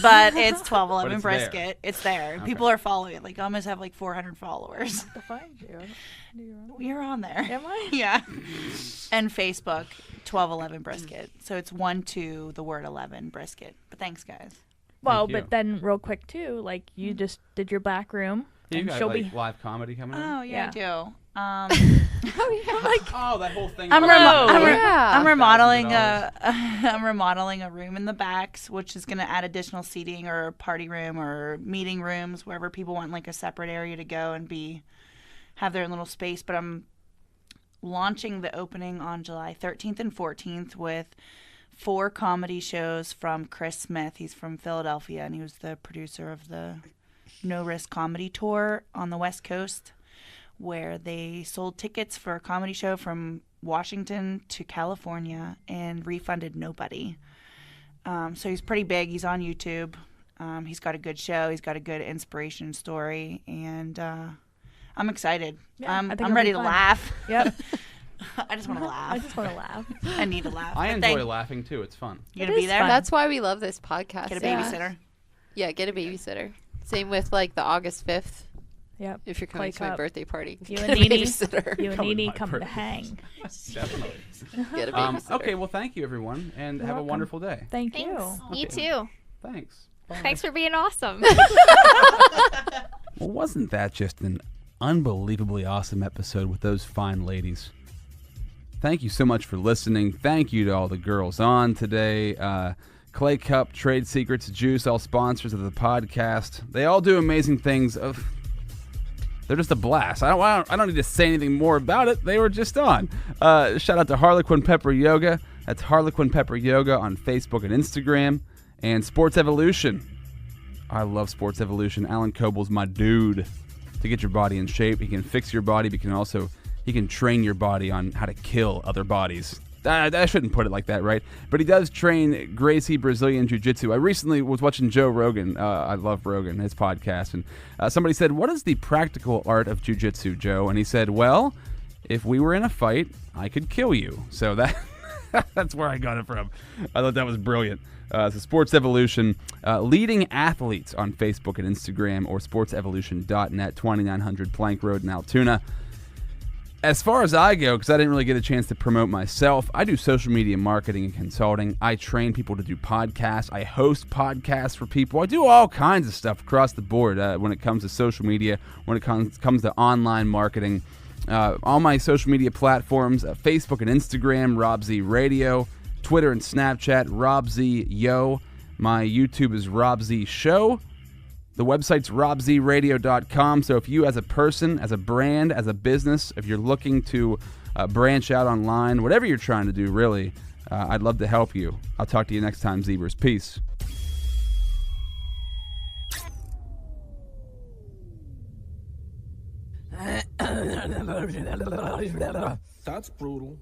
But it's 1211 But it's there. brisket. It's there. Okay. People are following it. Like I almost have like 400 followers. To find you. You're on there. Am I? Yeah. And Facebook 1211 brisket. So it's 12 the word 11 brisket. But thanks guys. Well, you. but then real quick too, like you just did your back room, You and got she'll like be. live comedy coming in? Oh yeah, I do. Oh, that whole thing. I'm Yeah. remodeling $1,000. I'm remodeling a room in the backs, which is going to add additional seating or party room or meeting rooms wherever people want like a separate area to go and have their own little space. But I'm launching the opening on July 13th and 14th with 4 comedy shows from Chris Smith. He's from Philadelphia, and he was the producer of the No Risk Comedy Tour on the West Coast, where they sold tickets for a comedy show from Washington to California and refunded nobody. So he's pretty big. He's on YouTube. He's got a good show. He's got a good inspiration story, and I'm excited. Yeah, I think I'm it'll ready be to fun. laugh. Yep. I just want to laugh. I just want to laugh. I need to laugh. I But enjoy laughing too. It's fun. You It gonna be is there? fun. That's why we love this podcast. Get a Yeah. babysitter. Yeah, get a babysitter. Same with like the August 5th. Yep. If you're coming Clay to my Cup. birthday party, You get and a Nene. babysitter. You and Come to Nene my come to birthday. hang. Definitely. Get a babysitter. Okay, well, thank you, everyone, and You're have welcome. a wonderful day. Thank Thanks. you. You Okay. too. Thanks. Bye. Thanks for being awesome. Well, wasn't that just an unbelievably awesome episode with those fine ladies? Thank you so much for listening. Thank you to all the girls on today. Clay Cup, Trade Secrets, Juice, all sponsors of the podcast. They all do amazing things. They're just a blast. I don't need to say anything more about it. They were just on. Shout out to Harlequin Pepper Yoga. That's Harlequin Pepper Yoga on Facebook and Instagram. And Sports Evolution. I love Sports Evolution. Alan Coble's my dude to get your body in shape. He can fix your body, but he can train your body on how to kill other bodies. I shouldn't put it like that, right? But he does train Gracie Brazilian Jiu-Jitsu. I recently was watching Joe Rogan. I love Rogan, his podcast. And somebody said, what is the practical art of Jiu-Jitsu, Joe? And he said, well, if we were in a fight, I could kill you. So that's where I got it from. I thought that was brilliant. So Sports Evolution, leading athletes on Facebook and Instagram, or sportsevolution.net, 2900 Plank Road in Altoona. As far as I go, because I didn't really get a chance to promote myself, I do social media marketing and consulting. I train people to do podcasts. I host podcasts for people. I do all kinds of stuff across the board when it comes to social media, when it comes to online marketing. All my social media platforms, Facebook and Instagram, Rob Z Radio, Twitter and Snapchat, Rob Z Yo. My YouTube is Rob Z Show. The website's robzradio.com. So if you as a person, as a brand, as a business, if you're looking to branch out online, whatever you're trying to do, really, I'd love to help you. I'll talk to you next time, Zebras. Peace. That's brutal.